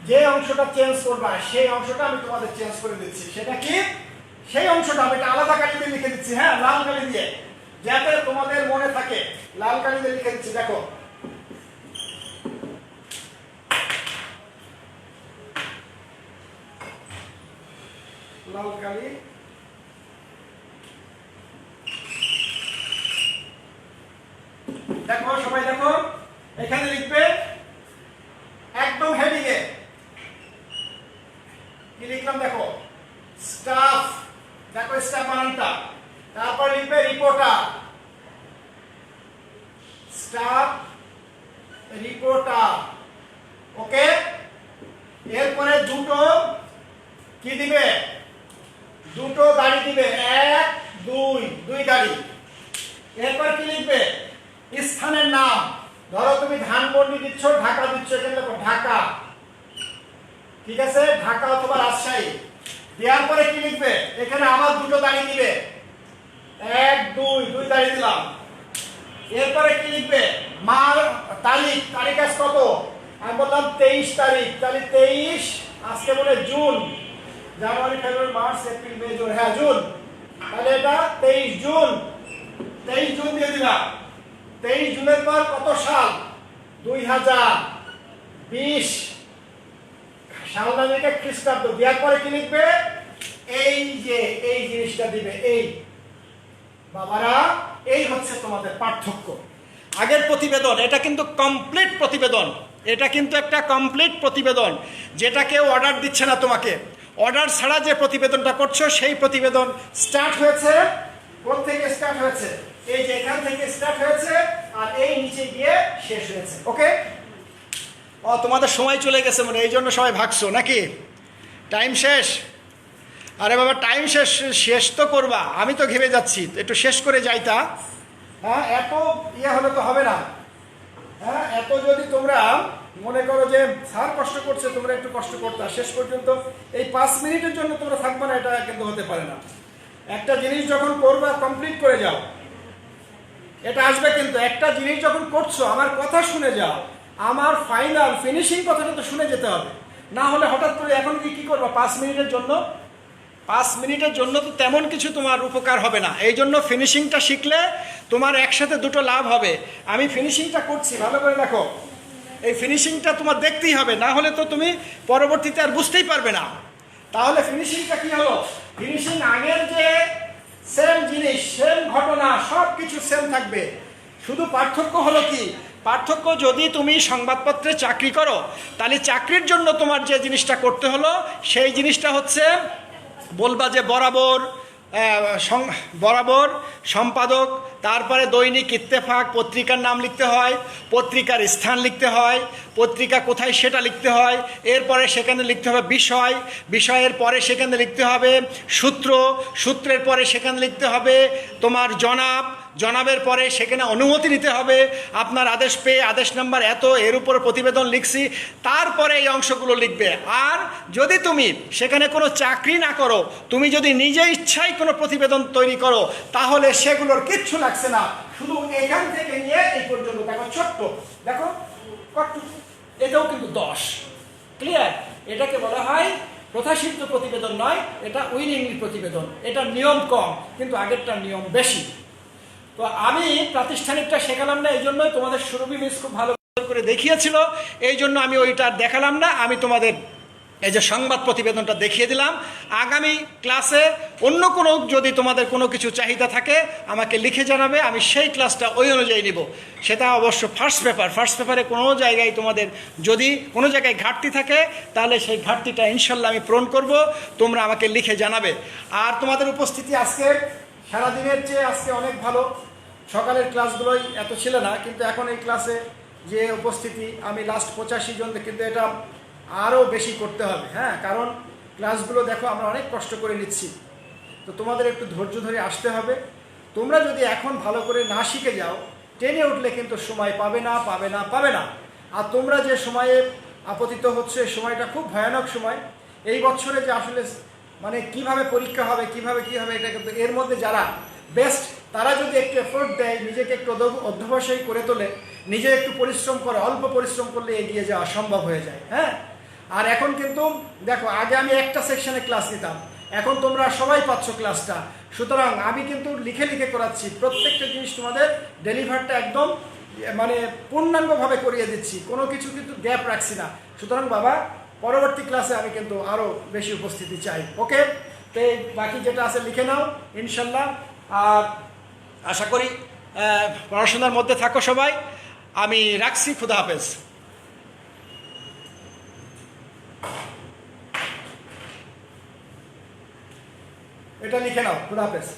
যে অংশটা চেঞ্জ করবা সেই অংশটা আমি তোমাদের চেঞ্জ করে দিচ্ছি। সেটা কি? সেই অংশটা আমি একটা আলাদা কালি দিয়ে লিখে দিচ্ছি। হ্যাঁ, লাল কালি দিয়ে, যাতে তোমাদের মনে থাকে। লাল কালি দিয়ে লিখে দিচ্ছি, দেখো লাল কালি। দেখো সবাই, দেখো এখানে লিখবে একদম হেডিং এ কি লিখলাম, দেখো স্টাফ, দেখো স্টাফ বানানটা। তারপর লিখবে রিপোর্টার, স্টাফ রিপোর্টার। ওকে, এরপরে দুটো কি দিবে, দুটো গাড়ি দিবে, 1 2 গাড়ি। এরপর কি লিখবে, স্থানের নাম। ধরো তুমি ধানমন্ডি দিচ্ছ, ঢাকা দিচ্ছ, এখানে দেখো ঢাকা। ঠিক আছে, ঢাকা অথবা রাজশাহী। দেওয়ার পরে কি লিখবে, এখানে আবার দুটো দাঁড়িয়ে দিবে, 1 2 দাঁড়িয়ে দিলাম। এরপরে কি লিখবে, মার তারিখ, তারিখ আজ কত, আমি বললাম 23 তারিখ। তাহলে 23, আজকে বলে June, January February March April May June, হ্যাঁ জুন। তাহলে এটা 23 জুন, 23 জুন দিয়ে দিলাম। 23 জুনের পর কত সাল, 2020 সাল নামে খ্রিস্টাব্দ। দেওয়ার পরে কি লিখবে, এই যে এই জিনিসটা দিবে। এই বাবারা, এই হচ্ছে তোমাদের পার্থক্য। আগের প্রতিবেদন এটা কিন্তু কমপ্লিট প্রতিবেদন, এটা কিন্তু একটা কমপ্লিট প্রতিবেদন, যেটা কেউ অর্ডার দিচ্ছে না তোমাকে। অর্ডার ছাড়া যে প্রতিবেদনটা করছো সেই প্রতিবেদন স্টার্ট হয়েছে কোথা থেকে, স্টার্ট হয়েছে এই যে এখান থেকে স্টার্ট হয়েছে আর এই নিচে গিয়ে শেষ হয়েছে। ওকে, তোমাদের সময় চলে গেছে মানে এই জন্য সবাই ভাগছো নাকি, টাইম শেষ। আরে বাবা, টাইম শেষ তো করবা, আমি তো ঘেমে যাচ্ছি, একটু শেষ করে যাইতা। হ্যাঁ, এত হলে তো হবে না। হ্যাঁ, এত যদি তোমরা মনে করো যে স্যার কষ্ট করছে, তোমরা একটু কষ্ট করতে, শেষ পর্যন্ত এই 5 মিনিটের জন্য তোমরা থাকবে না, এটা কিন্তু হতে পারে না। একটা জিনিস যখন করবা কমপ্লিট করে যাও, এটা আসবে। কিন্তু একটা জিনিস যখন করছো আমার কথা শুনে যাও, আমার ফাইনাল ফিনিশিং কথাটা তো শুনে যেতে হবে। না হলে হঠাৎ করে এখন কি করবা 5 মিনিটের জন্য, 5 মিনিটের জন্য তো তেমন কিছু তোমার উপকার হবে না। এই জন্য ফিনিশিংটা শিখলে তোমার একসাথে দুটো লাভ হবে। আমি ফিনিশিংটা করছি, ভালো করে দেখো। এই ফিনিশিংটা তোমার দেখতেই হবে, না হলে তো তুমি পরবর্তীতে আর বুঝতেই পারবে না। তাহলে ফিনিশিংটা কি হলো? ফিনিশিং আগের যে সেম জিনিস, সেম ঘটনা, সব কিছু সেম থাকবে। শুধু পার্থক্য হলো কি? পার্থক্য, যদি তুমি সংবাদপত্রে চাকরি করো তাহলে চাকরির জন্য তোমার যে জিনিসটা করতে হলো সেই জিনিসটা হচ্ছে বলবা যে বরাবর সম্পাদক, তারপরে দৈনিক ইত্তেফাক পত্রিকার নাম লিখতে হয়, পত্রিকার স্থান লিখতে হয়, পত্রিকা কোথায় সেটা লিখতে হয়, এরপরে সেখানে লিখতে হবে বিষয়, বিষয়ের পরে সেখানে লিখতে হবে সূত্র, সূত্রের পরে সেখানে লিখতে হবে তোমার জনাব, জনাবের পরে সেখানে অনুমতি নিতে হবে, আপনার আদেশ পেয়ে আদেশ নাম্বার এত, এর উপর প্রতিবেদন লিখছি, তারপরে এই অংশগুলো লিখবে। আর যদি তুমি সেখানে কোনো চাকরি না করো, তুমি যদি নিজে ইচ্ছায় কোনো প্রতিবেদন তৈরি করো, তাহলে সেগুলোর কিচ্ছু লাগছে না। শুধু এখান থেকে নিয়ে এই পর্যন্ত দেখো, ছোট্ট দেখো কতটুকু, এটাও কিন্তু 10। ক্লিয়ার? এটাকে বলা হয় প্রথাসিদ্ধ প্রতিবেদন নয়, এটা উইলিংলি প্রতিবেদন। এটা নিয়ম কম, কিন্তু আগেরটার নিয়ম বেশি। তো আমি প্রাতিষ্ঠানিকটা শেখালাম না, এই জন্যই তোমাদের সুরভি মিস খুব ভালো করে দেখিয়েছিল, এই জন্য আমি ওইটা দেখালাম না। আমি তোমাদের এই যে সংবাদ প্রতিবেদনটা দেখিয়ে দিলাম। আগামী ক্লাসে অন্য কোনো যদি তোমাদের কোনো কিছু চাহিদা থাকে আমাকে লিখে জানাবে, আমি সেই ক্লাসটা ওই অনুযায়ী নিব। সেটা অবশ্য ফার্স্ট পেপারে কোনো জায়গায় তোমাদের যদি কোনো জায়গায় ঘাটতি থাকে তাহলে সেই ঘাটতিটা ইনশাল্লাহ আমি পূরণ করব, তোমরা আমাকে লিখে জানাবে। আর তোমাদের উপস্থিতি আজকে সারাদিনের চেয়ে আজকে অনেক ভালো। সকালের ক্লাসগুলোই এত ছিল না, কিন্তু এখন এই ক্লাসে যে উপস্থিতি, আমি লাস্ট 85 জন, কিন্তু এটা আরও বেশি করতে হবে। হ্যাঁ, কারণ ক্লাসগুলো দেখো আমরা অনেক কষ্ট করে নিচ্ছি, তো তোমাদের একটু ধৈর্য ধরে আসতে হবে। তোমরা যদি এখন ভালো করে না শিখে যাও, টেনে উঠলে কিন্তু সময় পাবে না। আর তোমরা যে সময়ে আপতিত হচ্ছে, সময়টা খুব ভয়ানক সময়। এই বছরে যে আসলে মানে কিভাবে পরীক্ষা হবে, কিভাবে এটা, কিন্তু এর মধ্যে যারা বেস্ট, তারা যদি একটু এফোর্ট দেয়, নিজেকে একটু অধ্যবসায়ী করে তোলে, নিজে একটু পরিশ্রম করে, অল্প পরিশ্রম করলে এগিয়ে যাওয়া সম্ভব হয়ে যায়। হ্যাঁ, আর এখন কিন্তু দেখো, আগে আমি একটা সেকশনে ক্লাস নিতাম, এখন তোমরা সবাই পাচ্ছ ক্লাসটা। সুতরাং আমি কিন্তু লিখে করাচ্ছি, প্রত্যেকটা জিনিস তোমাদের ডেলিভারটা একদম মানে পূর্ণাঙ্গভাবে করিয়ে দিচ্ছি, কোনো কিছু কিন্তু গ্যাপ রাখছি না। সুতরাং বাবা, পরবর্তী ক্লাসে আমি কিন্তু আরও বেশি উপস্থিতি চাই। ওকে, তো বাকি যেটা আছে লিখে নাও ইনশাল্লাহ। আর আশা করি পড়াশোনার মধ্যে থাকো সবাই। আমি রাখছি, খুদা হাফেজ। এটা লিখে নাও, খুদা হাফেজ।